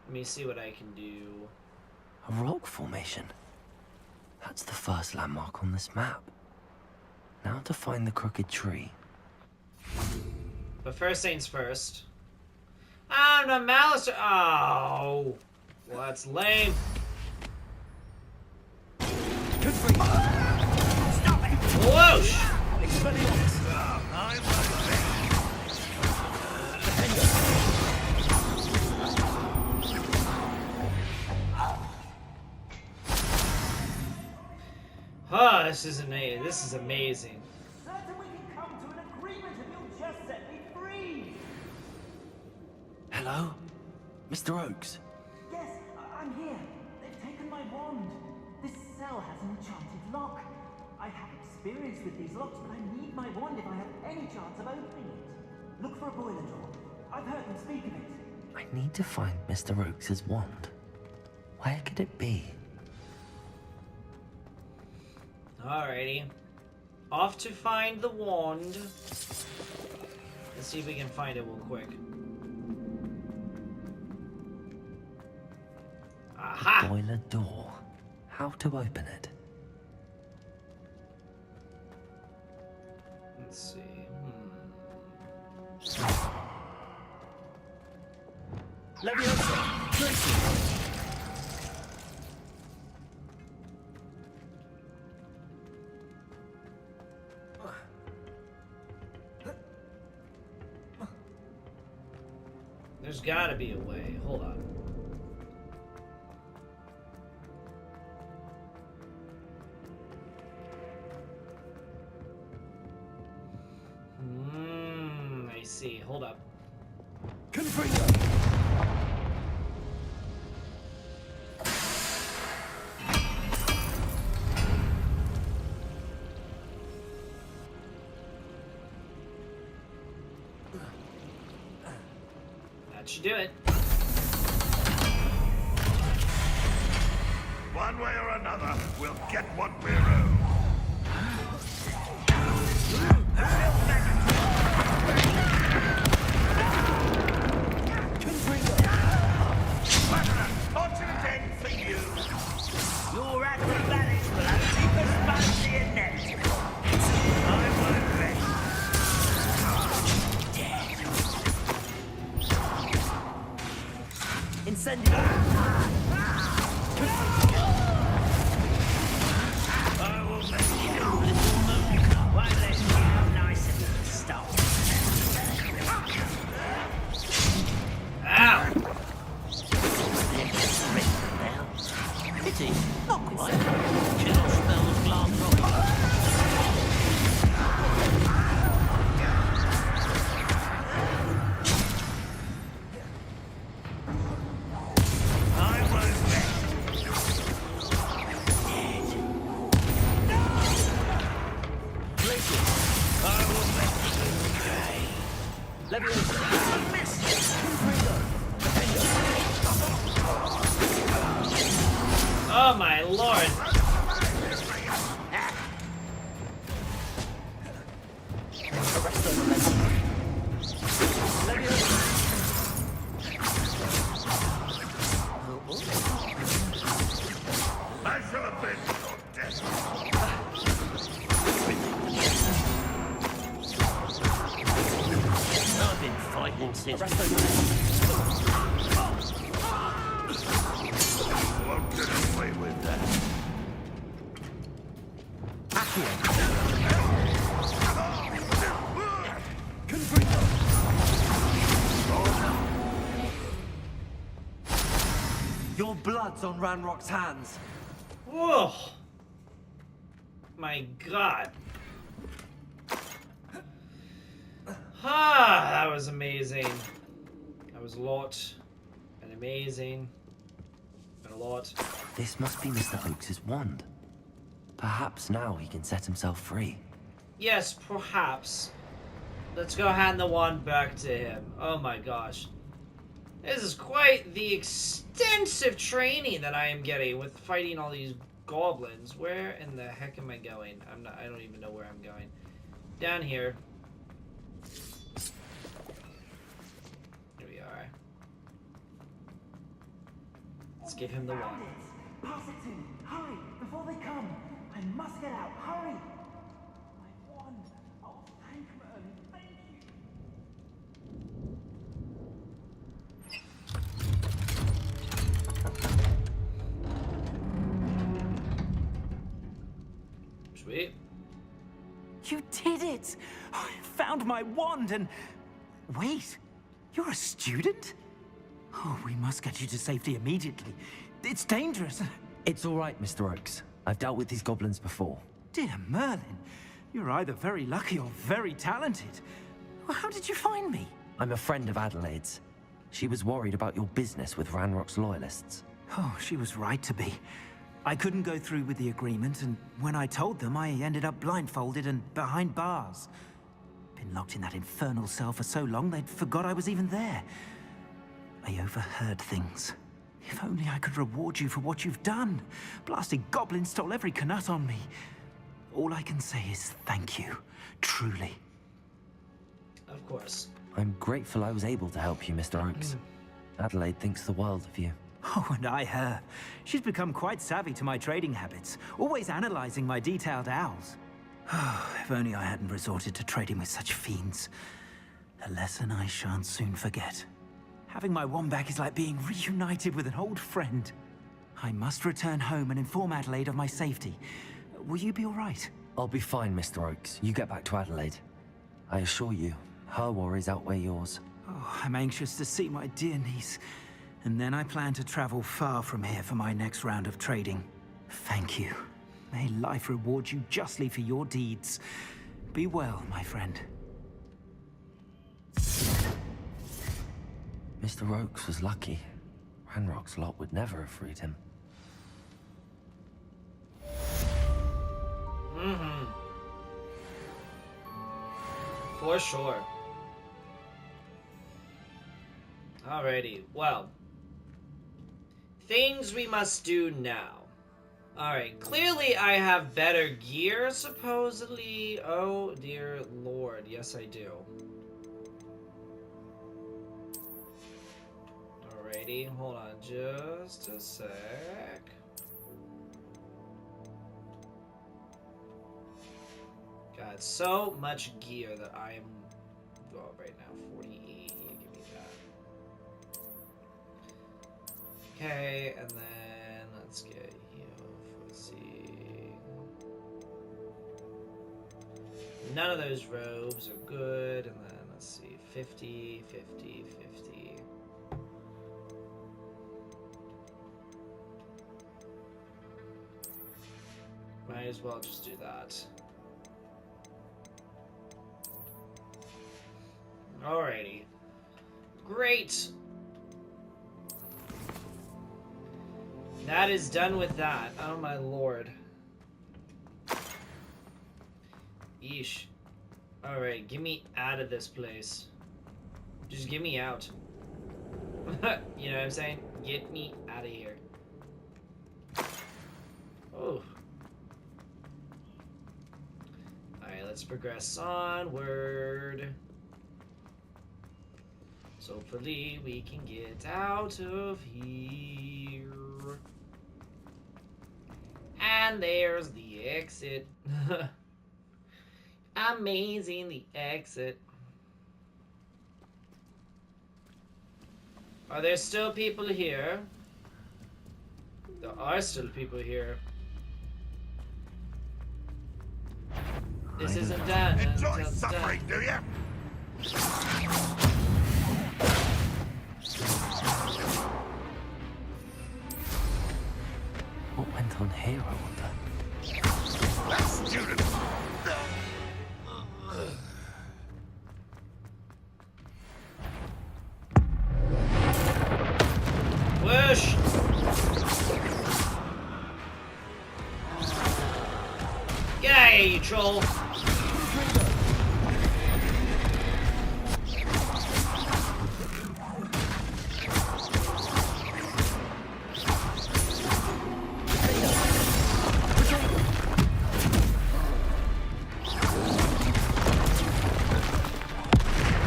Let me see what I can do. A rock formation. That's the first landmark on this map. Now to find the crooked tree. But first things first. I'm the malice. Oh, well, that's lame. Whoosh! Oh, this is amazing. This is amazing. Certain we can come to an agreement if you'll just set me free. Hello? Mr. Oakes? Yes, I'm here. They've taken my wand. This cell has an enchanted lock. I have experience with these locks, but I need my wand if I have any chance of opening it. Look for a boiler door. I've heard them speak of it. I need to find Mr. Oakes' wand. Where could it be? Alrighty. Off to find the wand. Let's see if we can find it real quick. Aha! Boiler door. How to open it? Let's see. Leviosa! Tracy! There's gotta be a way. Hold on. I see. Hold up. That should do it. One way or another, we'll get what we're owed. Fortunate end for you. Your acrobatics will have deepest fancy in net. I won't rest. Incendio! I will Pity. Not quite. Chill smells glass rock. Oh my lord. I shall avenge your death. I've been fighting since. Won't get away with that. Your blood's on Ranrock's hands. Whoa. My god. Ah, that was amazing. That was a lot. And amazing. And a lot. This must be Mr. Oakes's wand. Perhaps now he can set himself free. Yes, perhaps. Let's go hand the wand back to him. Oh my gosh. This is quite the extensive training that I am getting with fighting all these goblins. Where in the heck am I going? I don't even know where I'm going. Down here. Here we are. Let's give him the wand. Pass it to me. Hurry, before they come. I must get out. Hurry. My wand. Oh, thank Merlin. Thank you. Sweet. You did it! I found my wand and... Wait, you're a student? Oh, we must get you to safety immediately. It's dangerous. It's all right, Mr. Oakes. I've dealt with these goblins before. Dear Merlin, you're either very lucky or very talented. Well, how did you find me? I'm a friend of Adelaide's. She was worried about your business with Ranrock's loyalists. Oh, she was right to be. I couldn't go through with the agreement, and when I told them, I ended up blindfolded and behind bars. Been locked in that infernal cell for so long, they'd forgot I was even there. I overheard things. If only I could reward you for what you've done. Blasted goblin stole every canut on me. All I can say is thank you, truly. Of course. I'm grateful I was able to help you, Mr. Oakes. Adelaide thinks the world of you. Oh, and I her. She's become quite savvy to my trading habits, always analyzing my detailed owls. If only I hadn't resorted to trading with such fiends. A lesson I shan't soon forget. Having my wand back is like being reunited with an old friend. I must return home and inform Adelaide of my safety. Will you be all right? I'll be fine, Mr. Oakes. You get back to Adelaide. I assure you, her worries outweigh yours. Oh, I'm anxious to see my dear niece. And then I plan to travel far from here for my next round of trading. Thank you. May life reward you justly for your deeds. Be well, my friend. Mr. Oakes was lucky. Ranrock's lot would never have freed him. Mm-hmm. For sure. Alrighty, well. Things we must do now. Alright, clearly I have better gear, supposedly. Oh, dear lord. Yes, I do. Alrighty, hold on just a sec. Got so much gear that I am... Oh, right now, 48. Give me that. Okay, and then let's get you. Let's see. None of those robes are good, and then let's see. 50, 50, 50. Might as well just do that. Alrighty. Great. That is done with that. Oh my lord. Yeesh. Alright, get me out of this place. Just get me out. You know what I'm saying? Get me out of here. Oh. Alright, let's progress onward. So hopefully we can get out of here. And there's the exit. Amazing, the exit. Are there still people here? There are still people here. This isn't done. Enjoy suffering, do you? What went on here, I wonder? That student! Whoosh! Get out of here, you troll!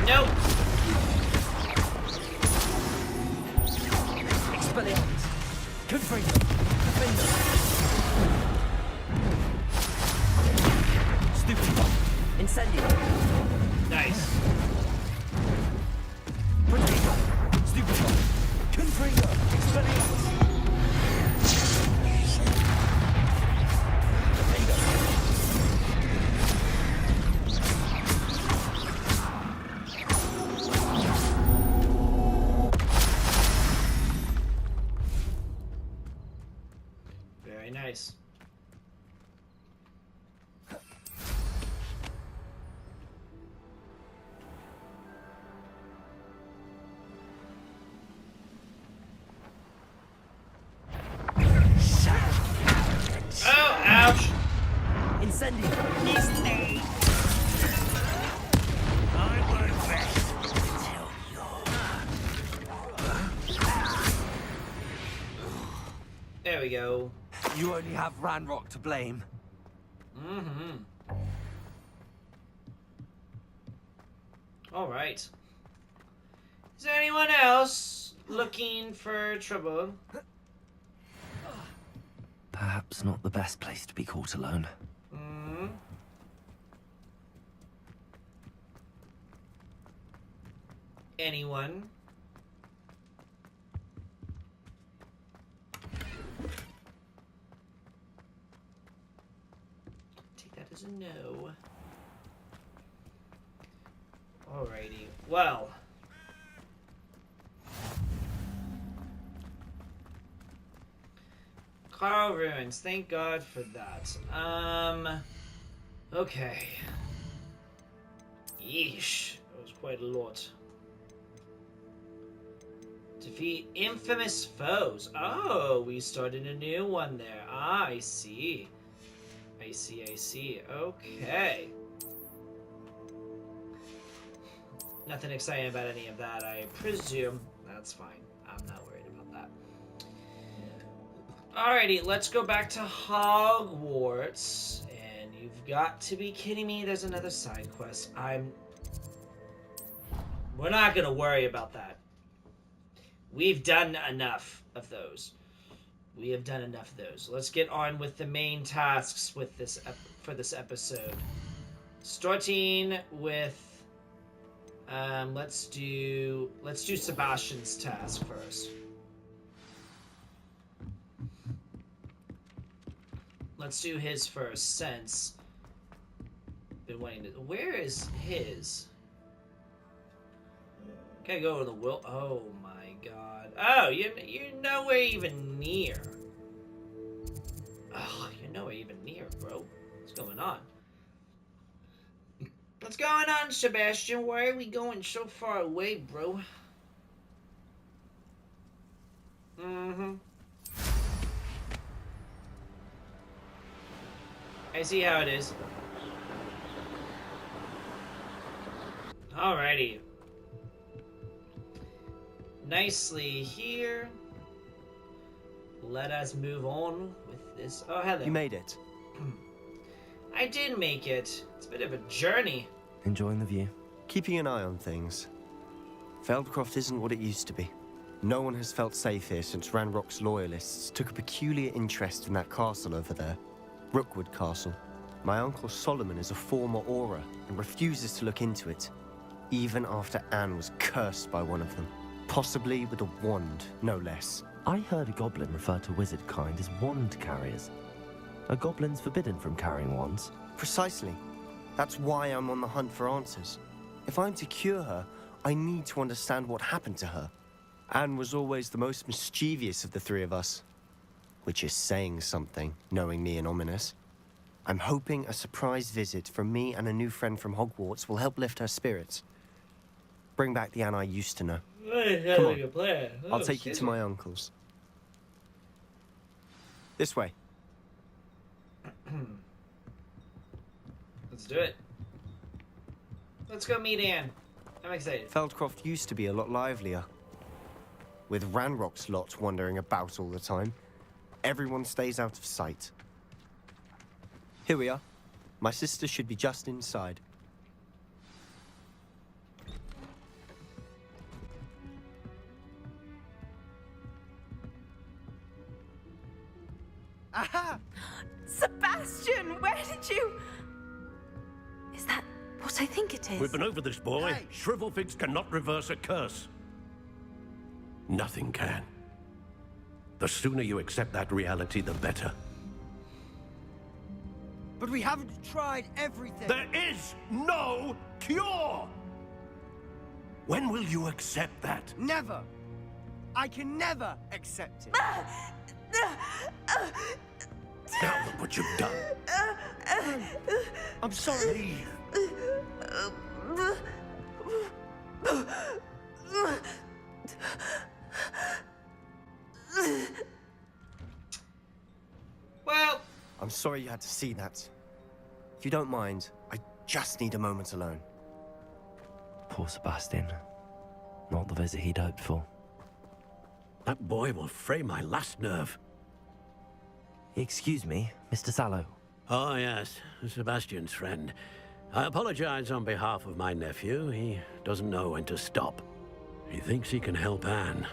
Nope! Expelliarmus! Confringo! Defender! Stupefy! Incendio! Nice. Protego! Stupefy! Confringo! Expelliarmus! Very nice. Oh, ouch! Incendio! There we go. You only have Ranrock to blame. Mm-hmm. Alright. Is there anyone else looking for trouble? Perhaps not the best place to be caught alone. Hmm. Anyone? Take that as a no. Alrighty. Well. Carl Ruins, thank God for that. Okay. Yeesh, that was quite a lot. Defeat infamous foes. Oh, we started a new one there. Ah, I see. I see. Okay. Nothing exciting about any of that, I presume. That's fine. I'm not worried about that. Alrighty, let's go back to Hogwarts. And you've got to be kidding me. There's another side quest. We're not gonna worry about that. We've done enough of those. We have done enough of those. Let's get on with the main tasks with this for this episode. Starting with let's do Sebastian's task first. Let's do his first since been waiting to. Where is his? Gotta go to the will. Oh my god. Oh, you're nowhere even near. Oh, you're nowhere even even near, bro. What's going on? What's going on, Sebastian? Why are we going so far away, bro? I see how it is. Alrighty. Nicely here. Let us move on with this. Oh, hello. You made it. I did make it. It's a bit of a journey. Enjoying the view? Keeping an eye on things. Feldcroft isn't what it used to be. No one has felt safe here since Ranrock's loyalists took a peculiar interest in that castle over there. Rookwood Castle. My uncle Solomon is a former Auror and refuses to look into it, even after Anne was cursed by one of them. Possibly with a wand, no less. I heard a goblin refer to wizard kind as wand carriers. Are goblins forbidden from carrying wands? Precisely. That's why I'm on the hunt for answers. If I'm to cure her, I need to understand what happened to her. Anne was always the most mischievous of the three of us. Which is saying something, knowing me and Ominous. I'm hoping a surprise visit from me and a new friend from Hogwarts will help lift her spirits. Bring back the Anne I used to know. Come on, I'll take you to my uncle's. This way. Let's do it. Let's go meet Anne. I'm excited. Feldcroft used to be a lot livelier. With Ranrock's lot wandering about all the time, everyone stays out of sight. Here we are. My sister should be just inside. Aha! Sebastian, where did you... Is that what I think it is? We've been over this, boy. Hey. Shrivelfigs cannot reverse a curse. Nothing can. The sooner you accept that reality, the better. But we haven't tried everything. There is no cure! When will you accept that? Never. I can never accept it. Now look what you've done. I'm sorry. Well... I'm sorry you had to see that. If you don't mind, I just need a moment alone. Poor Sebastian. Not the visit he'd hoped for. That boy will fray my last nerve. Excuse me, Mr. Sallow. Oh, yes, Sebastian's friend. I apologize on behalf of my nephew. He doesn't know when to stop. He thinks he can help Anne,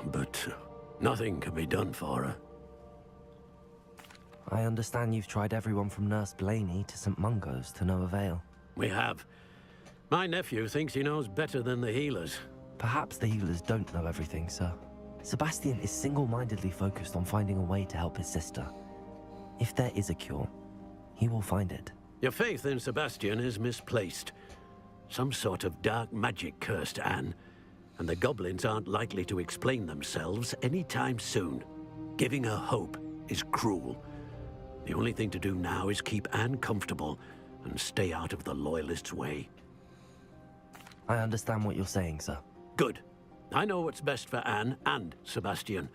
but nothing can be done for her. I understand you've tried everyone from Nurse Blaney to St. Mungo's to no avail. We have. My nephew thinks he knows better than the healers. Perhaps the healers don't know everything, sir. Sebastian is single-mindedly focused on finding a way to help his sister. If there is a cure, he will find it. Your faith in Sebastian is misplaced. Some sort of dark magic cursed Anne, and the goblins aren't likely to explain themselves anytime soon. Giving her hope is cruel. The only thing to do now is keep Anne comfortable and stay out of the Loyalists' way. I understand what you're saying, sir. Good. I know what's best for Anne and Sebastian.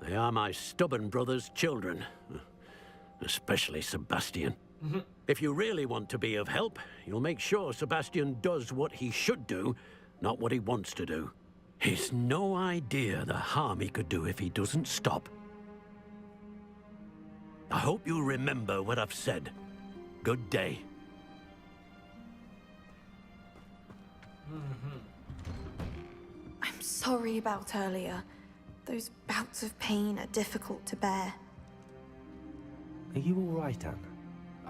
They are my stubborn brother's children. Especially Sebastian. If you really want to be of help, you'll make sure Sebastian does what he should do, not what he wants to do. He's no idea the harm he could do if he doesn't stop. I hope you remember what I've said. Good day. I'm sorry about earlier. Those bouts of pain are difficult to bear. Are you all right, Anne?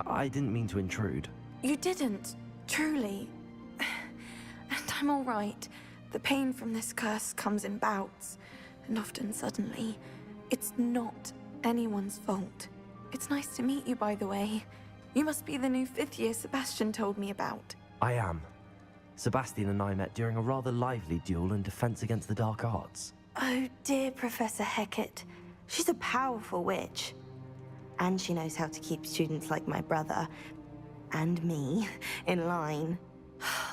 I didn't mean to intrude. You didn't, truly. And I'm all right. The pain from this curse comes in bouts, and often suddenly. It's not anyone's fault. It's nice to meet you, by the way. You must be the new 5th year Sebastian told me about. I am. Sebastian and I met during a rather lively duel in defense against the dark arts. Oh dear, Professor Hecat. She's a powerful witch. And she knows how to keep students like my brother and me in line.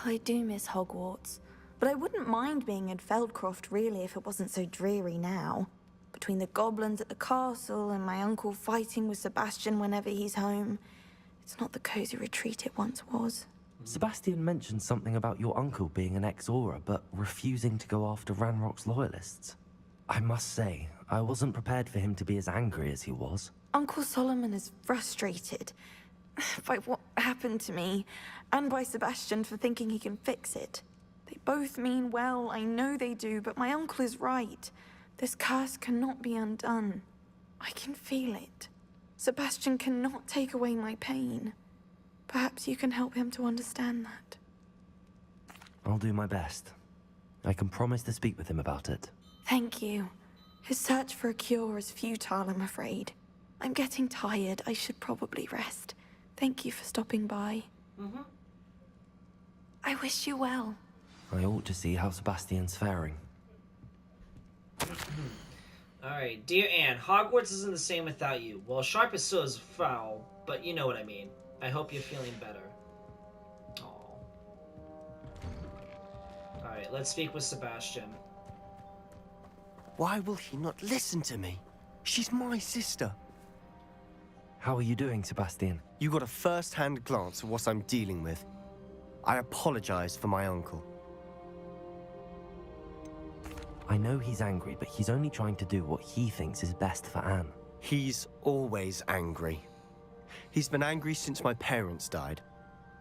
I do miss Hogwarts, but I wouldn't mind being in Feldcroft really if it wasn't so dreary now. Between the goblins at the castle and my uncle fighting with Sebastian whenever he's home, it's not the cozy retreat it once was. Sebastian mentioned something about your uncle being an ex-Auror, but refusing to go after Ranrock's loyalists. I must say, I wasn't prepared for him to be as angry as he was. Uncle Solomon is frustrated by what happened to me, and by Sebastian for thinking he can fix it. They both mean well, I know they do, but my uncle is right. This curse cannot be undone. I can feel it. Sebastian cannot take away my pain. Perhaps you can help him to understand that. I'll do my best. I can promise to speak with him about it. Thank you. His search for a cure is futile, I'm afraid. I'm getting tired. I should probably rest. Thank you for stopping by. I wish you well. I ought to see how Sebastian's faring. Alright, dear Anne, Hogwarts isn't the same without you. Well, sharp as still is foul, but you know what I mean. I hope you're feeling better. Aww. Alright, let's speak with Sebastian. Why will he not listen to me? She's my sister. How are you doing, Sebastian? You got a first-hand glance at what I'm dealing with. I apologize for my uncle. I know he's angry, but he's only trying to do what he thinks is best for Anne. He's always angry. He's been angry since my parents died.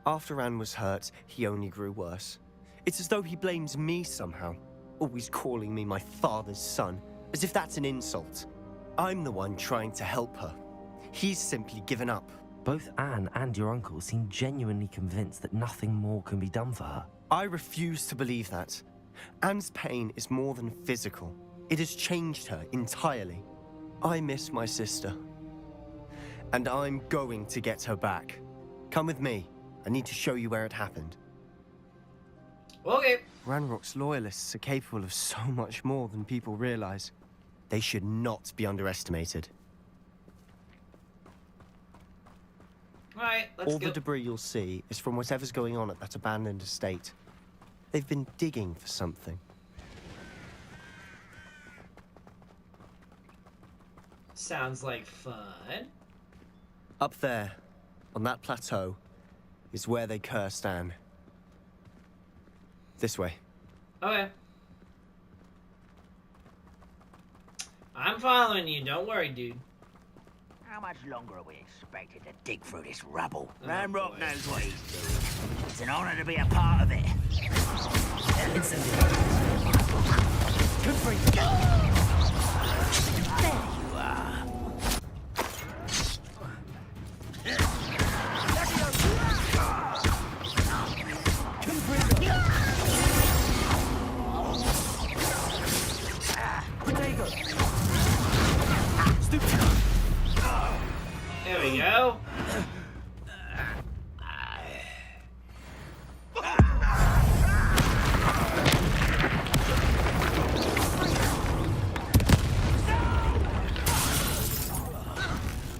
After Anne was hurt, he only grew worse. It's as though he blames me somehow, always calling me my father's son, as if that's an insult. I'm the one trying to help her. He's simply given up. Both Anne and your uncle seem genuinely convinced that nothing more can be done for her. I refuse to believe that. Anne's pain is more than physical. It has changed her entirely. I miss my sister. And I'm going to get her back. Come with me. I need to show you where it happened. Okay. Ranrock's loyalists are capable of so much more than people realize. They should not be underestimated. Alright, let's go. All the debris you'll see is from whatever's going on at that abandoned estate. They've been digging for something. Sounds like fun. Up there, on that plateau, is where they cursed Anne. This way. Okay. I'm following you, don't worry, dude. How much longer are we expected to dig through this rubble? Ranrock knows what he's doing. It's an honor to be a part of it. There you are. There we go.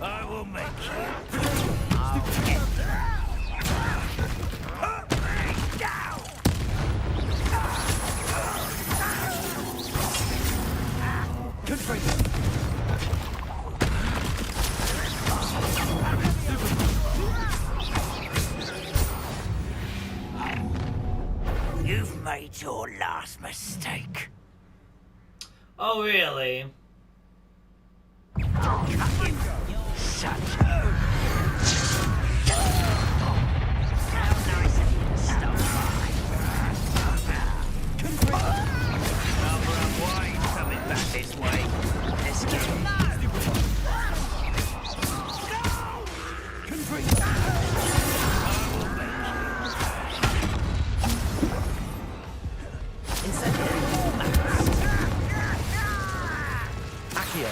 I will make you. You've made your last mistake. Oh, really? This way. Let's go. Accio.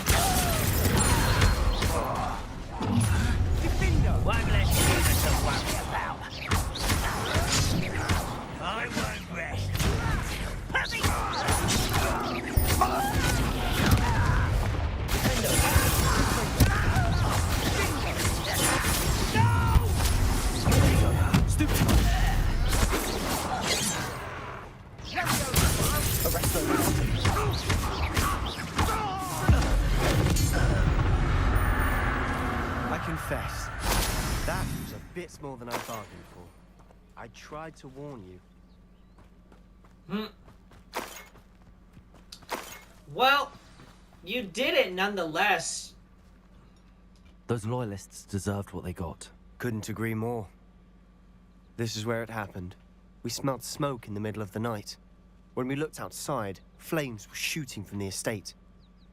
confess, that was a bit more than I bargained for. I tried to warn you. Well, you did it nonetheless. Those loyalists deserved what they got. Couldn't agree more. This is where it happened. We smelled smoke in the middle of the night. When we looked outside, flames were shooting from the estate.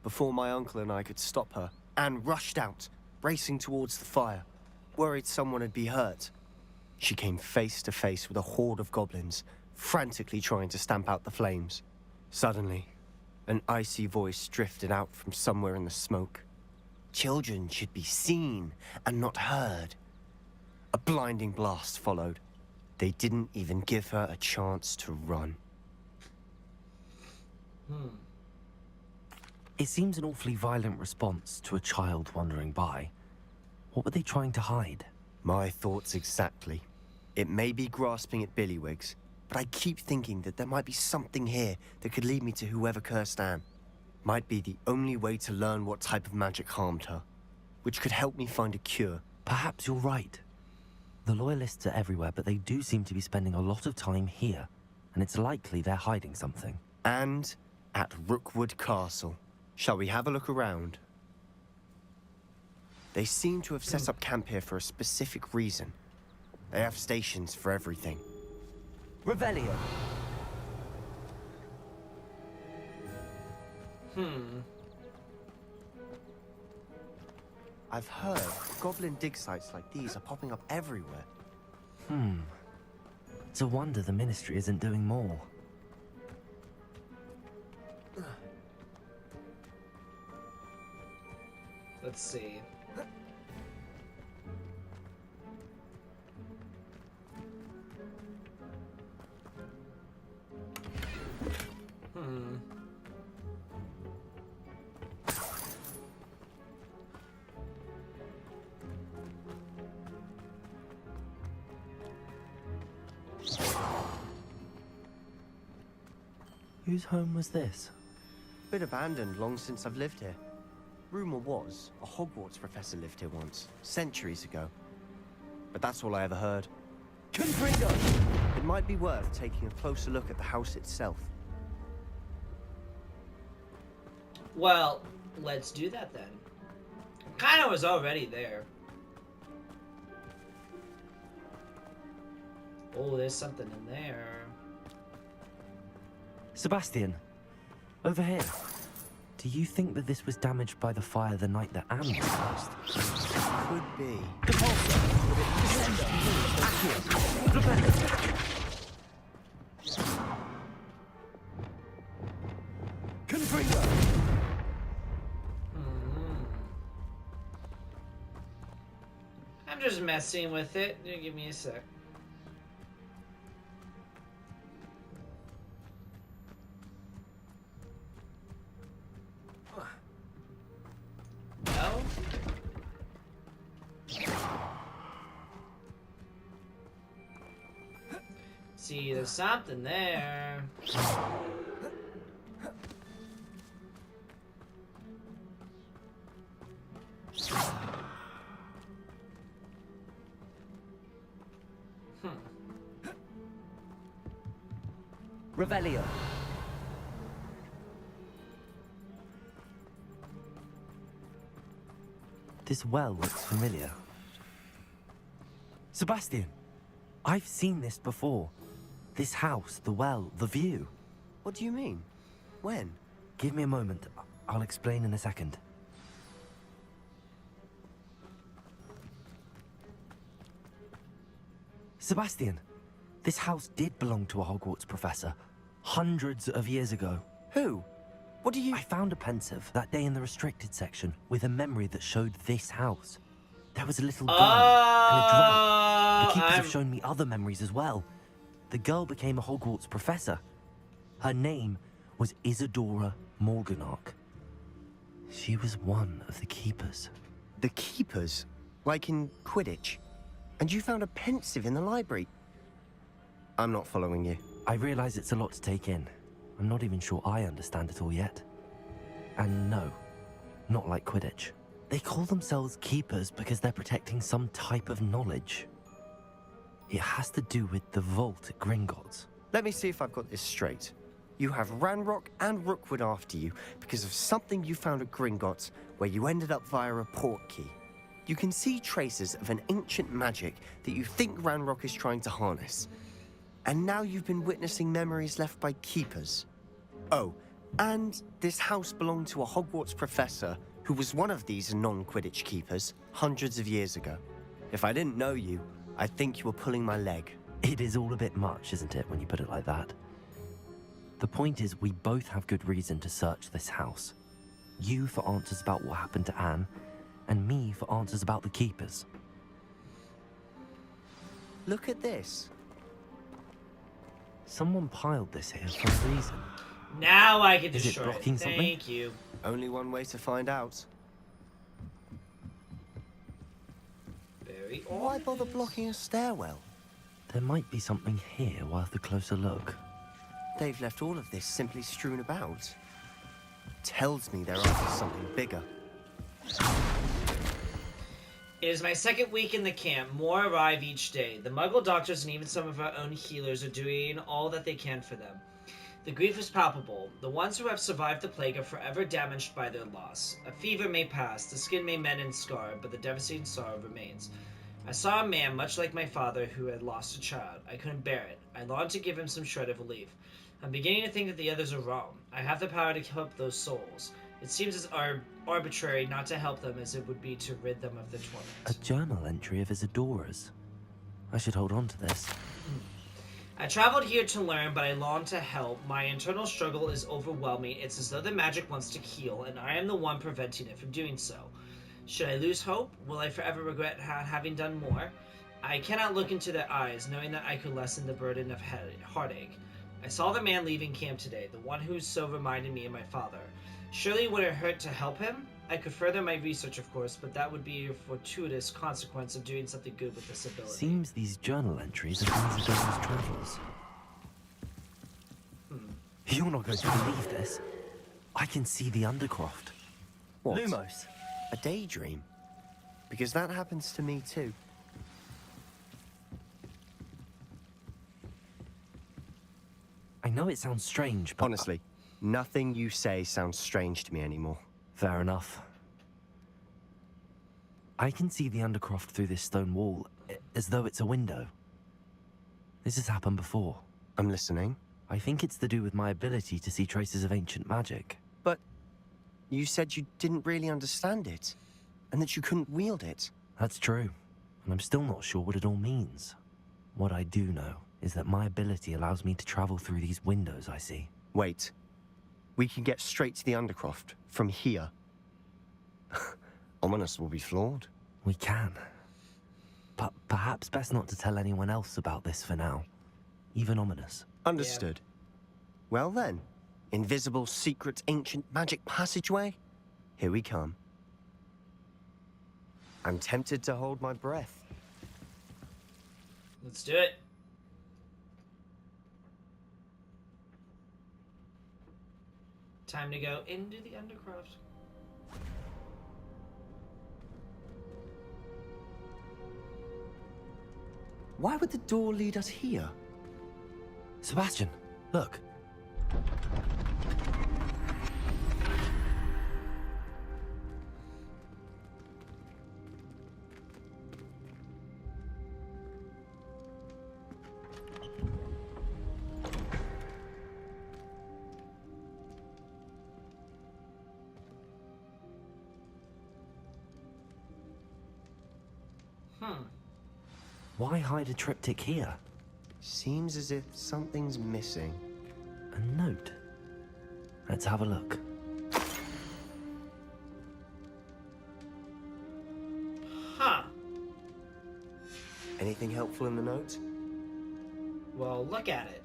Before my uncle and I could stop her, Anne rushed out, racing towards the fire, worried someone would be hurt. She came face to face with a horde of goblins, frantically trying to stamp out the flames. Suddenly, an icy voice drifted out from somewhere in the smoke. Children should be seen and not heard. A blinding blast followed. They didn't even give her a chance to run. It seems an awfully violent response to a child wandering by. What were they trying to hide? My thoughts exactly. It may be grasping at Billywigs, but I keep thinking that there might be something here that could lead me to whoever cursed Anne. Might be the only way to learn what type of magic harmed her, which could help me find a cure. Perhaps you're right. The Loyalists are everywhere, but they do seem to be spending a lot of time here, and it's likely they're hiding something. And at Rookwood Castle. Shall we have a look around? They seem to have set up camp here for a specific reason. They have stations for everything. Revelio. I've heard goblin dig sites like these are popping up everywhere. It's a wonder the Ministry isn't doing more. Let's see. Whose home was this? Bit abandoned long since I've lived here. Rumor was, a Hogwarts professor lived here once, centuries ago. But that's all I ever heard. Confringo! It might be worth taking a closer look at the house itself. Well, let's do that then. Kinda was already there. Oh, there's something in there. Sebastian, over here. Do you think that this was damaged by the fire the night that Anne was lost? Could be. I'm just messing with it. Give me a sec. No? See, there's something there. Revelio. This well looks familiar. Sebastian, I've seen this before. This house, the well, the view. What do you mean? When? Give me a moment. I'll explain in a second. Sebastian, this house did belong to a Hogwarts professor. Hundreds of years ago. Who? What do you... I found a pensive that day in the restricted section with a memory that showed this house. There was a little girl and a drought. The keepers have shown me other memories as well. The girl became a Hogwarts professor. Her name was Isadora Morganach. She was one of the keepers. The keepers? Like in Quidditch? And you found a pensive in the library? I'm not following you. I realize it's a lot to take in. I'm not even sure I understand it all yet. And no, not like Quidditch. They call themselves keepers because they're protecting some type of knowledge. It has to do with the vault at Gringotts. Let me see if I've got this straight. You have Ranrock and Rookwood after you because of something you found at Gringotts where you ended up via a port key. You can see traces of an ancient magic that you think Ranrock is trying to harness. And now you've been witnessing memories left by keepers. Oh, and this house belonged to a Hogwarts professor who was one of these non-Quidditch keepers hundreds of years ago. If I didn't know you, I'd think you were pulling my leg. It is all a bit much, isn't it, when you put it like that? The point is, we both have good reason to search this house. You for answers about what happened to Anne, and me for answers about the keepers. Look at this. Someone piled this here for a reason. Now I can Is it destroy blocking it. something? Thank you. Only one way to find out. Very Why bother blocking a stairwell? There might be something here worth a closer look. They've left all of this simply strewn about. Tells me they're after something bigger. It is my second week in the camp. More arrive each day. The Muggle doctors and even some of our own healers are doing all that they can for them. The grief is palpable. The ones who have survived the plague are forever damaged by their loss. A fever may pass, the skin may mend and scar, but the devastating sorrow remains. I saw a man, much like my father, who had lost a child. I couldn't bear it. I longed to give him some shred of relief. I'm beginning to think that the others are wrong. I have the power to help those souls. It seems as arbitrary not to help them as it would be to rid them of their torment. A journal entry of his adorers. I should hold on to this. I traveled here to learn, but I long to help. My internal struggle is overwhelming. It's as though the magic wants to heal, and I am the one preventing it from doing so. Should I lose hope? Will I forever regret having done more? I cannot look into their eyes, knowing that I could lessen the burden of heartache. I saw the man leaving camp today, the one who so reminded me of my father. Surely would it hurt to help him? I could further my research, of course, but that would be a fortuitous consequence of doing something good with this ability. Seems these journal entries are things of those travels. You're not going to believe this. I can see the Undercroft. What? Lumos. A daydream? Because that happens to me too. I know it sounds strange, but... Honestly, nothing you say sounds strange to me anymore. Fair enough. I can see the Undercroft through this stone wall, as though it's a window. This has happened before. I'm listening. I think it's to do with my ability to see traces of ancient magic. But you said you didn't really understand it, and that you couldn't wield it. That's true, and I'm still not sure what it all means. What I do know is that my ability allows me to travel through these windows I see. Wait. We can get straight to the Undercroft from here. Ominous will be flawed. We can. But perhaps best not to tell anyone else about this for now. Even Ominous. Understood. Well then, invisible, secret, ancient magic passageway? Here we come. I'm tempted to hold my breath. Let's do it. Time to go into the Undercroft. Why would the door lead us here? Sebastian, look. Why hide a triptych here? Seems as if something's missing. A note. Let's have a look. Huh. Anything helpful in the note? Well, look at it.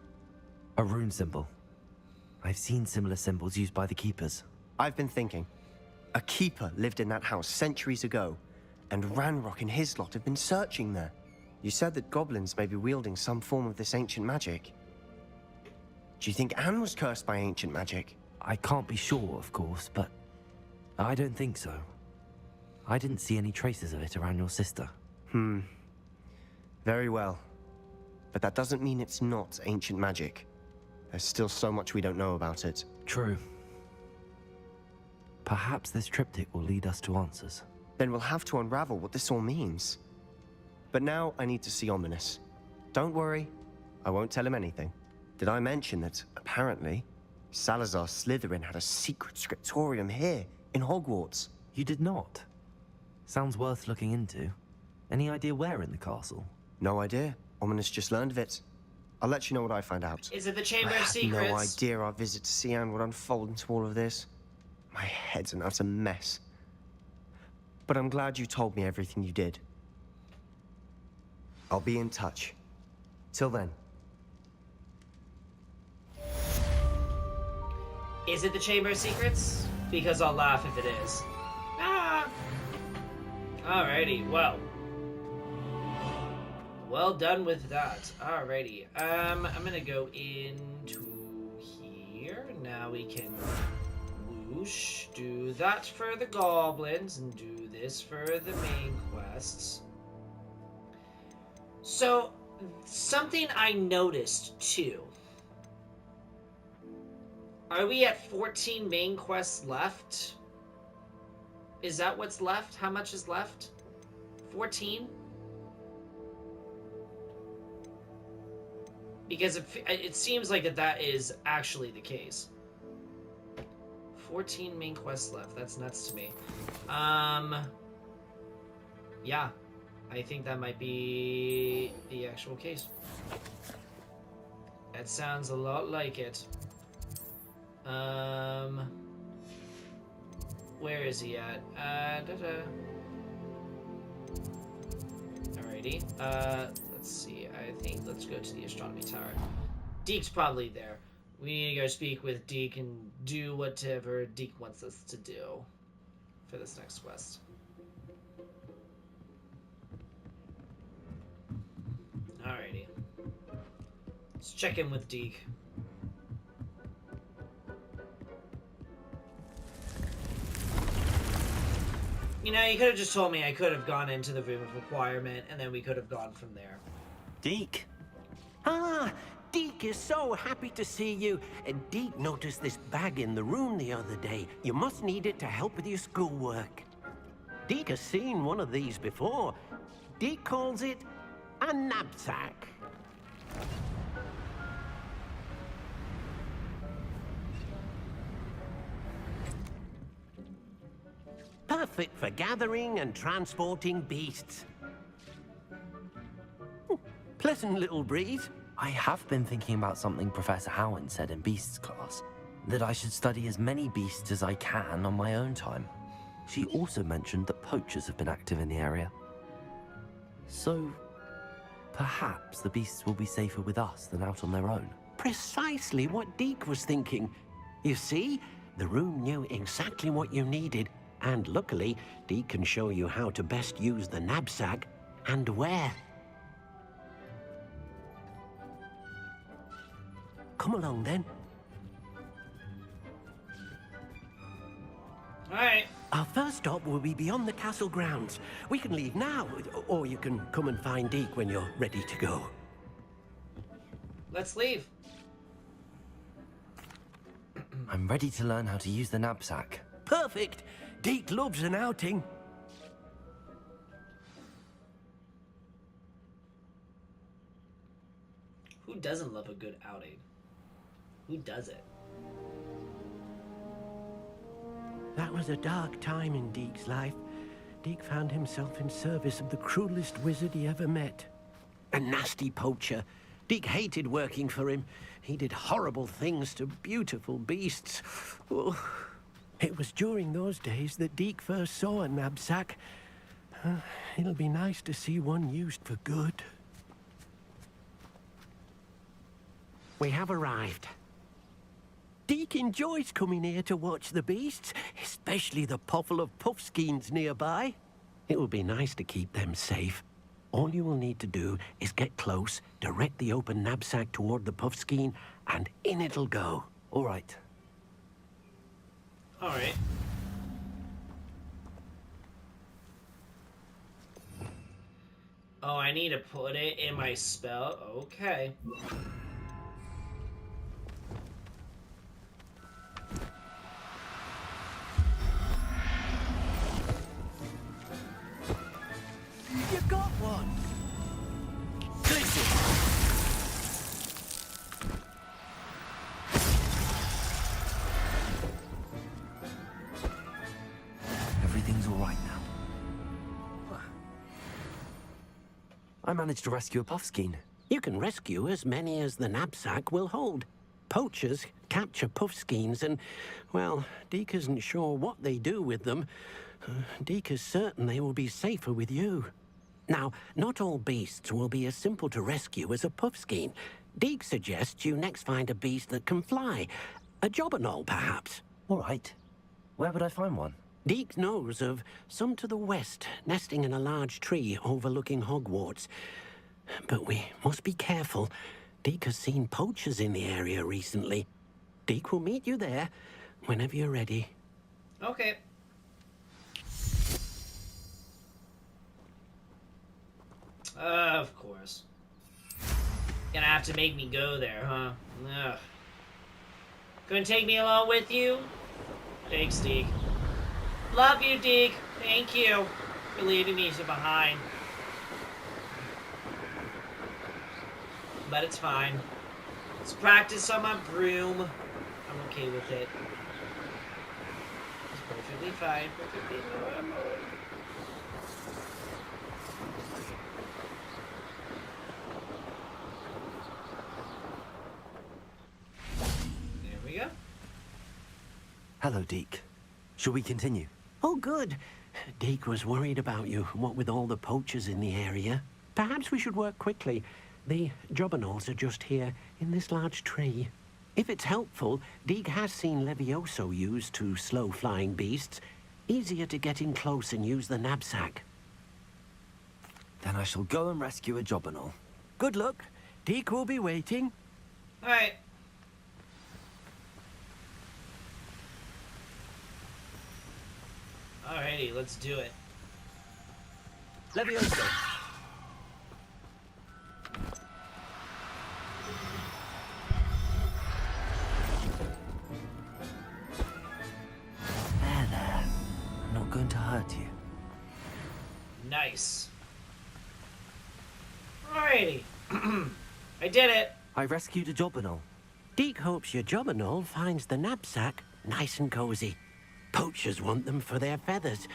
A rune symbol. I've seen similar symbols used by the keepers. I've been thinking. A keeper lived in that house centuries ago, and Ranrock and his lot have been searching there. You said that goblins may be wielding some form of this ancient magic. Do you think Anne was cursed by ancient magic? I can't be sure, of course, but I don't think so. I didn't see any traces of it around your sister. Very well. But that doesn't mean it's not ancient magic. There's still so much we don't know about it. True. Perhaps this triptych will lead us to answers. Then we'll have to unravel what this all means. But now I need to see Ominous. Don't worry, I won't tell him anything. Did I mention that, apparently, Salazar Slytherin had a secret scriptorium here, in Hogwarts? You did not? Sounds worth looking into. Any idea where in the castle? No idea. Ominous just learned of it. I'll let you know what I find out. Is it the Chamber of I Secrets? had no idea our visit to Cian would unfold into all of this. My head's an utter mess. But I'm glad you told me everything you did. I'll be in touch. Till then. Is it the Chamber of Secrets? Because I'll laugh if it is. Ah! Alrighty, well. Well done with that. Alrighty. I'm gonna go into here. Now we can whoosh. Do that for the goblins and do this for the main quests. So, something I noticed too. Are we at 14 main quests left? Is that what's left? How much is left? 14? Because it seems like that is actually the case. 14 main quests left. That's nuts to me. Yeah. I think that might be the actual case. That sounds a lot like it. Where is he at? Alrighty. Let's see. I think let's go to the astronomy tower. Deke's probably there. We need to go speak with Deke and do whatever Deke wants us to do for this next quest. Alrighty. Let's check in with Deke. You know, you could have just told me I could have gone into the room of requirement, and then we could have gone from there. Deke. Ah, Deke is so happy to see you. Deke noticed this bag in the room the other day. You must need it to help with your schoolwork. Deke has seen one of these before. Deke calls it a knapsack. Perfect for gathering and transporting beasts. Pleasant little breeze. I have been thinking about something Professor Howin said in Beasts class. That I should study as many beasts as I can on my own time. She also mentioned that poachers have been active in the area. So, perhaps the beasts will be safer with us than out on their own. Precisely what Deke was thinking. You see, the room knew exactly what you needed, and luckily, Deke can show you how to best use the knapsack and where. Come along then. Alright. Our first stop will be beyond the castle grounds. We can leave now, or you can come and find Deke when you're ready to go. Let's leave. I'm ready to learn how to use the knapsack. Perfect! Deke loves an outing. Who doesn't love a good outing? Who does it? That was a dark time in Deke's life. Deke found himself in service of the cruelest wizard he ever met. A nasty poacher. Deke hated working for him. He did horrible things to beautiful beasts. Oh, it was during those days that Deke first saw a knapsack. It'll be nice to see one used for good. We have arrived. Deke enjoys coming here to watch the beasts, especially the potful of puffskeins nearby. It will be nice to keep them safe. All you will need to do is get close, direct the open knapsack toward the puffskein, and in it'll go. All right. All right. Oh, I need to put it in my spell. Okay. You got one. Everything's all right now. I managed to rescue a puffskein. You can rescue as many as the knapsack will hold. Poachers capture puffskeins and, well, Deke isn't sure what they do with them. Deke is certain they will be safer with you. Now, not all beasts will be as simple to rescue as a puffskein. Deke suggests you next find a beast that can fly. A jobberknoll, perhaps. All right. Where would I find one? Deke knows of some to the west, nesting in a large tree overlooking Hogwarts. But we must be careful. Deke has seen poachers in the area recently. Deke will meet you there whenever you're ready. Okay. Of course. Gonna have to make me go there, huh? Ugh. Couldn't take me along with you? Thanks, Deke. Love you, Deke. Thank you for leaving me behind. But it's fine. Let's practice on my broom. I'm okay with it. It's perfectly fine. Perfectly normal. There we go. Hello, Deke. Shall we continue? Oh, good. Deke was worried about you, what with all the poachers in the area. Perhaps we should work quickly. The jobberknolls are just here, in this large tree. If it's helpful, Deke has seen Levioso used to slow flying beasts. Easier to get in close and use the knapsack. Then I shall go and rescue a jobberknoll. Good luck. Deke will be waiting. Alright. Alrighty, let's do it. Levioso. There. I'm not going to hurt you. Nice. Alrighty. I did it. I rescued a jobberknoll. Deke hopes your jobberknoll finds the knapsack nice and cozy. Poachers want them for their feathers,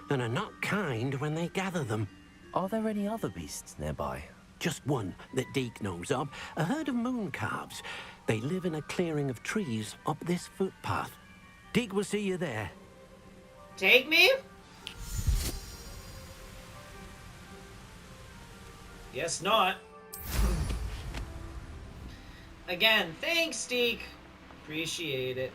and are not kind when they gather them. Are there any other beasts nearby? Just one that Deke knows of, a herd of moon calves. They live in a clearing of trees up this footpath. Deke will see you there. Take me? Guess not. Again, thanks, Deke. Appreciate it.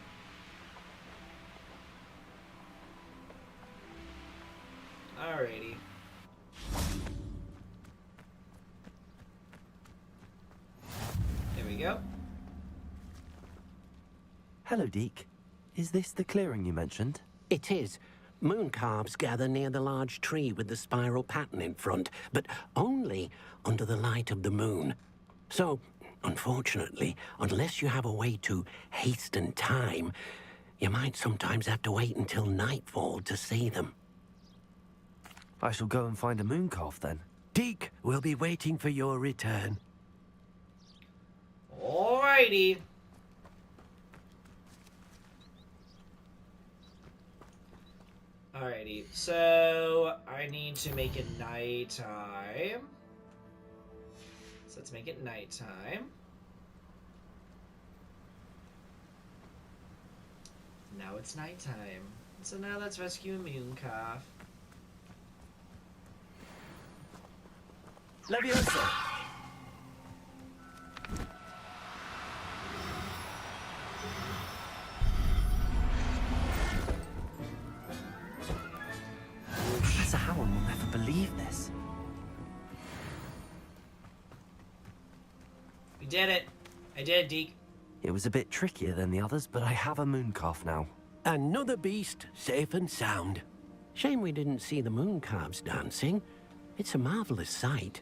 Alrighty. There we go. Hello, Deke. Is this the clearing you mentioned? It is. Moon calves gather near the large tree with the spiral pattern in front, but only under the light of the moon. So, unfortunately, unless you have a way to hasten time, you might sometimes have to wait until nightfall to see them. I shall go and find a moon calf then. Deke will be waiting for your return. Alrighty. Alrighty, so I need to make it nighttime. So let's make it nighttime. Now it's nighttime. So now let's rescue a moon calf. Levioso! Professor Howin will never believe this. We did it. I did, Deke. It was a bit trickier than the others, but I have a moon calf now. Another beast, safe and sound. Shame we didn't see the moon calves dancing. It's a marvelous sight.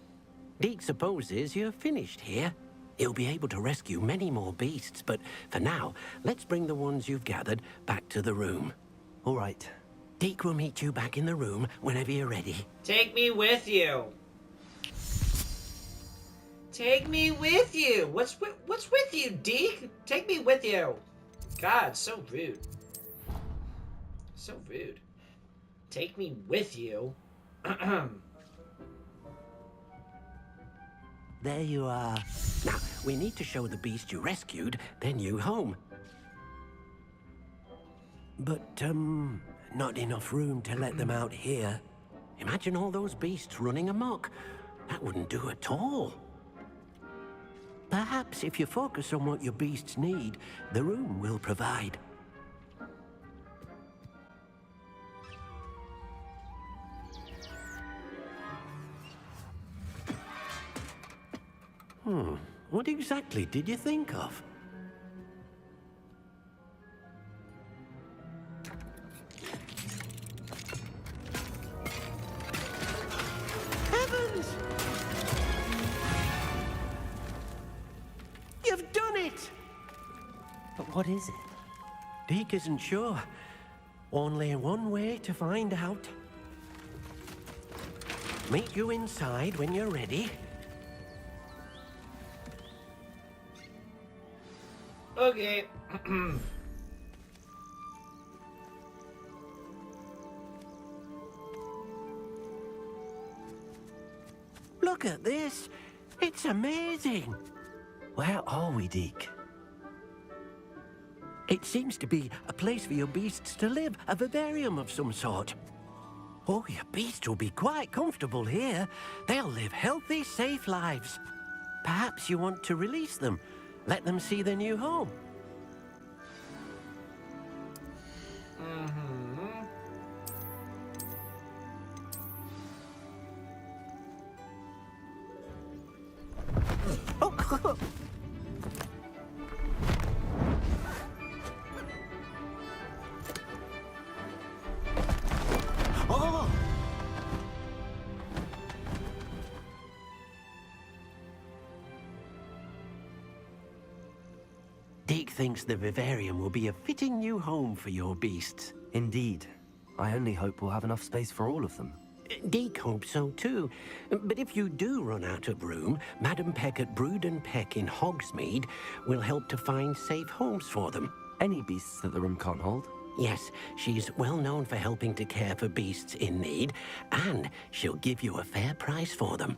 Deke supposes you're finished here. He'll be able to rescue many more beasts, but for now, let's bring the ones you've gathered back to the room. All right. Deke will meet you back in the room whenever you're ready. Take me with you. Take me with you. What's with you, Deke? Take me with you. God, so rude. So rude. Take me with you. There you are. Now, we need to show the beast you rescued their new home. But, not enough room to let them out here. Imagine all those beasts running amok. That wouldn't do at all. Perhaps if you focus on what your beasts need, the room will provide. What exactly did you think of? Heavens! You've done it! But what is it? Deke isn't sure. Only one way to find out. Meet you inside when you're ready. Okay. Look at this. It's amazing. Where are we, Deke? It seems to be a place for your beasts to live, a vivarium of some sort. Oh, your beasts will be quite comfortable here. They'll live healthy, safe lives. Perhaps you want to release them. Let them see their new home. Oh. Oh. Deke thinks the vivarium will be a fitting new home for your beasts. Indeed. I only hope we'll have enough space for all of them. Deke hopes so too. But if you do run out of room, Madam Peck at Brood and Peck in Hogsmeade will help to find safe homes for them. Any beasts that the room can't hold? Yes, she's well known for helping to care for beasts in need, and she'll give you a fair price for them.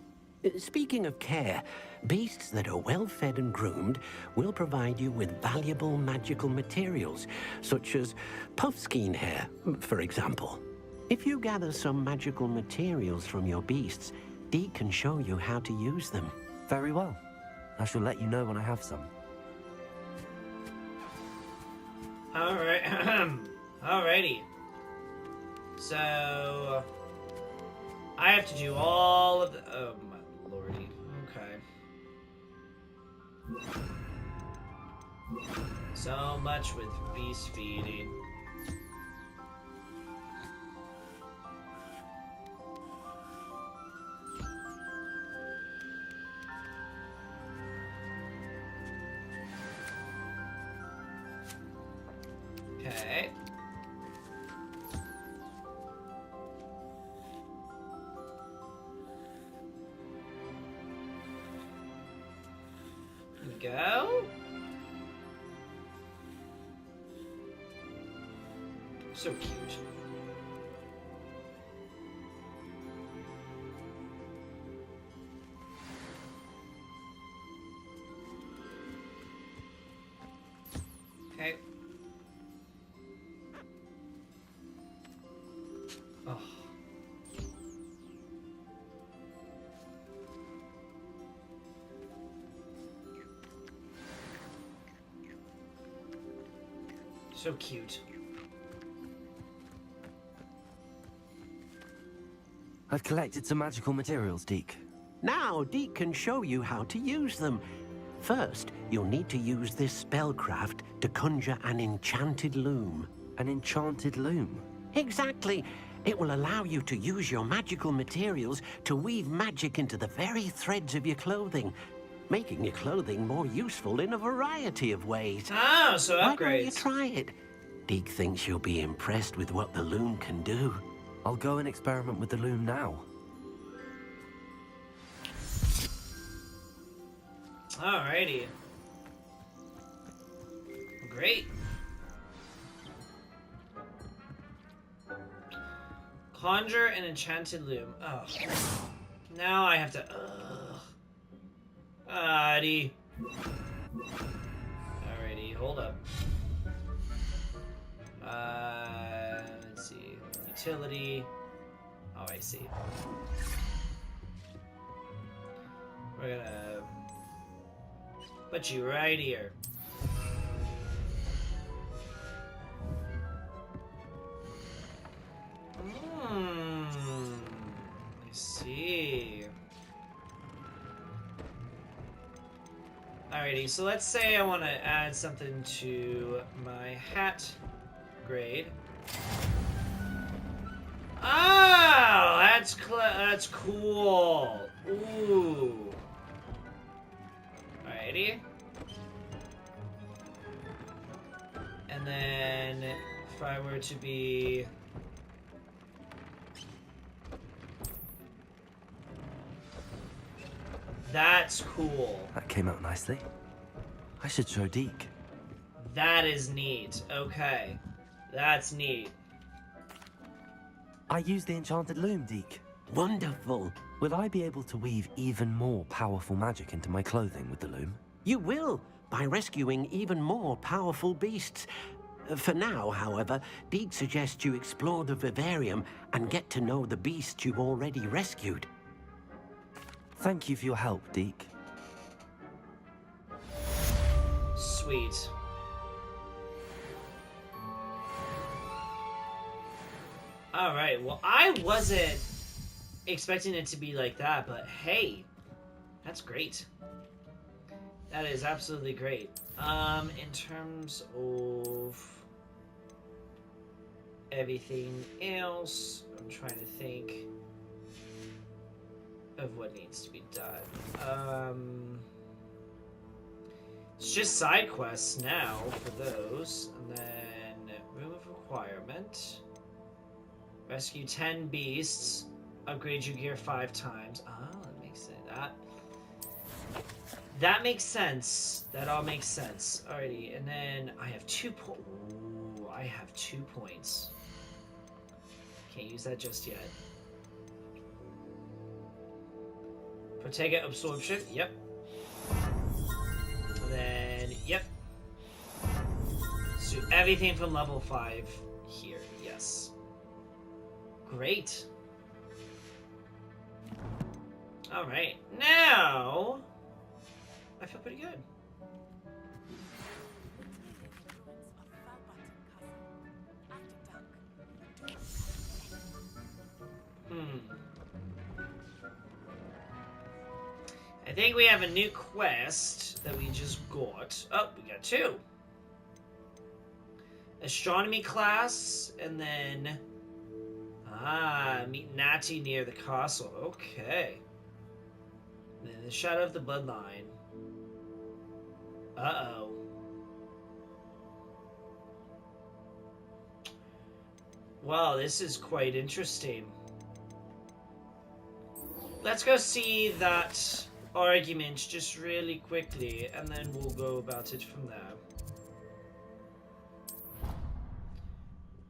Speaking of care, beasts that are well fed and groomed will provide you with valuable magical materials, such as puffskein hair, for example. If you gather some magical materials from your beasts, Deke can show you how to use them. Very well. I shall let you know when I have some. Alright. Alrighty. So I have to do all of the... Oh my lordy. Okay. So much with beast feeding. Okay. Go. So cute. Okay. Oh. So cute. I've collected some magical materials, Deke. Now, Deke can show you how to use them. First, you'll need to use this spellcraft to conjure an enchanted loom. An enchanted loom? Exactly. It will allow you to use your magical materials to weave magic into the very threads of your clothing, making your clothing more useful in a variety of ways. Oh, so Why don't you upgrades. try it? Deke thinks you'll be impressed with what the loom can do. I'll go and experiment with the loom now. Alrighty. Great. Conjure an enchanted loom. Oh. Now I have to... Alrighty. Alrighty, hold up. Let's see. Utility. Oh, I see. We're gonna put you right here. I see. Alrighty, so let's say I want to add something to my hat grade. Oh, that's cool. Ooh. Alrighty. And then if I were to be... That's cool. That came out nicely. I should show Deke. That is neat. Okay. That's neat. I used the enchanted loom, Deke. Wonderful. Will I be able to weave even more powerful magic into my clothing with the loom? You will, by rescuing even more powerful beasts. For now, however, Deke suggests you explore the vivarium and get to know the beasts you've already rescued. Thank you for your help, Deke. Sweet. Alright, well, I wasn't expecting it to be like that, but hey, that's great. That is absolutely great. In terms of everything else, I'm trying to think of what needs to be done. It's just side quests now for those, and then room of requirement. Rescue 10 beasts. Upgrade your gear 5 times. Ah, that makes sense. That makes sense. That all makes sense. Alrighty, and then I have 2 points. Ooh, I have 2 points. Can't use that just yet. Protega absorption. Yep. And then, yep. So everything from level 5 here. Yes. Great. Alright, now I feel pretty good. I think we have a new quest that we just got. Oh, we got 2. Astronomy class, and then... meet Natty near the castle. Okay. And then the Shadow of the Bloodline. Uh-oh. Wow, this is quite interesting. Let's go see that argument just really quickly, and then we'll go about it from there.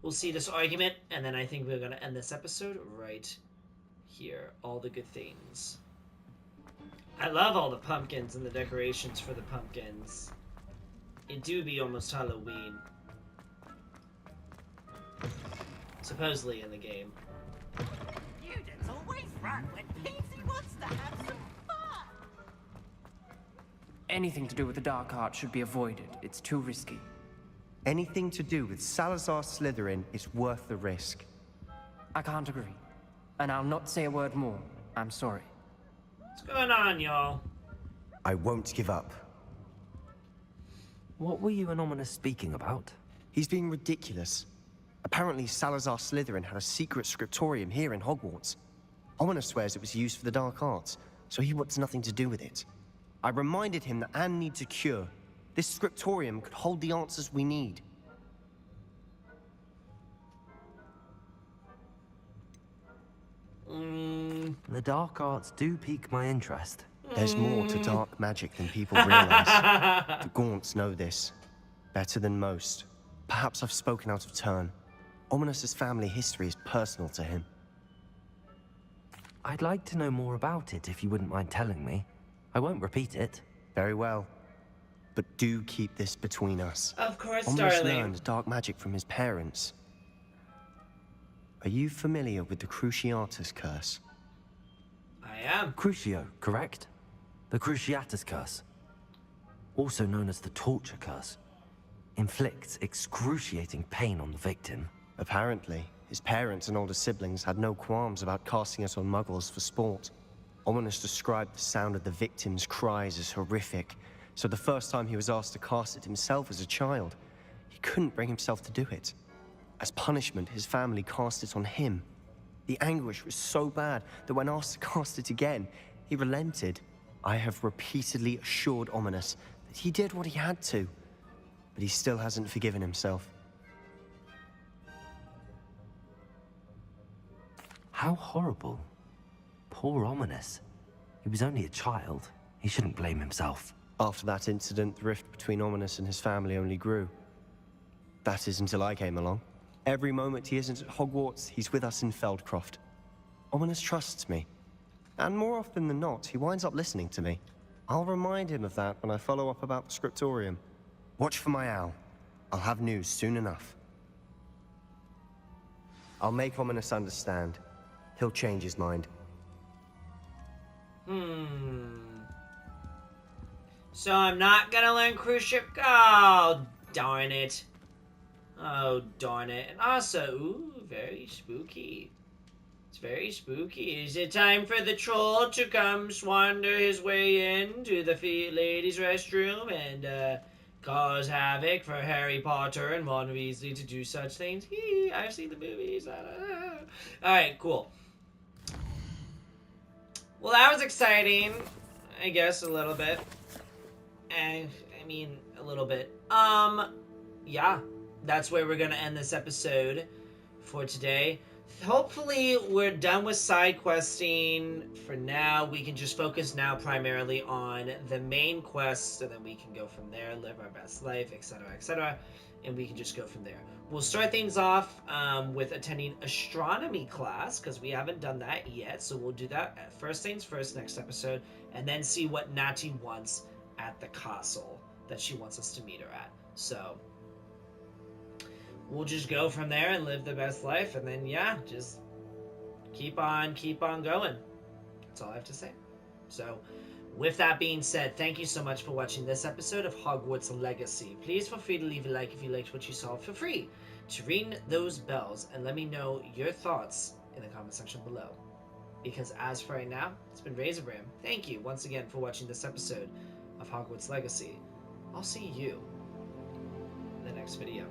We'll see this argument, and then I think we're gonna end this episode right here. All the good things. I love all the pumpkins and the decorations for the pumpkins. It do be almost Halloween. Supposedly in the game. Students always run when Peasy wants to have some fun. Anything to do with the dark art should be avoided. It's too risky. Anything to do with Salazar Slytherin is worth the risk. I can't agree. And I'll not say a word more. I'm sorry. What's going on, y'all? I won't give up. What were you and Ominous speaking about? He's being ridiculous. Apparently, Salazar Slytherin had a secret scriptorium here in Hogwarts. Ominous swears it was used for the dark arts, so he wants nothing to do with it. I reminded him that Anne needs a cure. This scriptorium could hold the answers we need. The dark arts do pique my interest. There's more to dark magic than people realize. The Gaunts know this better than most. Perhaps I've spoken out of turn. Ominous's family history is personal to him. I'd like to know more about it if you wouldn't mind telling me. I won't repeat it. Very well. But do keep this between us. Of course, Ominous darling. learned dark magic from his parents. Are you familiar with the Cruciatus Curse? I am. Crucio, correct? The Cruciatus Curse. Also known as the Torture Curse. Inflicts excruciating pain on the victim. Apparently, his parents and older siblings had no qualms about casting it on muggles for sport. Ominous described the sound of the victim's cries as horrific, so the first time he was asked to cast it himself as a child, he couldn't bring himself to do it. As punishment, his family cast it on him. The anguish was so bad that when asked to cast it again, he relented. I have repeatedly assured Ominous that he did what he had to, but he still hasn't forgiven himself. How horrible. Poor Ominous. He was only a child. He shouldn't blame himself. After that incident, the rift between Ominous and his family only grew. That is until I came along. Every moment he isn't at Hogwarts, he's with us in Feldcroft. Ominous trusts me. And more often than not, he winds up listening to me. I'll remind him of that when I follow up about the scriptorium. Watch for my owl. I'll have news soon enough. I'll make Ominous understand. He'll change his mind. So I'm not gonna learn cruise ship. Oh, darn it. Oh, darn it. And also, ooh, very spooky. It's very spooky. Is it time for the troll to come swander his way into the ladies' restroom and cause havoc for Harry Potter and Ron Weasley to do such things? I've seen the movies. Alright, cool. Well, that was exciting. I guess a little bit. I mean, a little bit. Yeah. That's where we're gonna end this episode for today. Hopefully we're done with side questing for now. We can just focus now primarily on the main quests, and then we can go from there, live our best life, etc., and we can just go from there. We'll start things off with attending astronomy class, because we haven't done that yet, so we'll do that at first things first next episode, and then see what Natty wants at the castle that she wants us to meet her at. So we'll just go from there and live the best life, and then, yeah, just keep on going. That's all I have to say. So, with that being said, thank you so much for watching this episode of Hogwarts Legacy. Please feel free to leave a like if you liked what you saw. Feel free to ring those bells and let me know your thoughts in the comment section below. Because as for right now, it's been RaisinBran. Thank you once again for watching this episode of Hogwarts Legacy. I'll see you in the next video.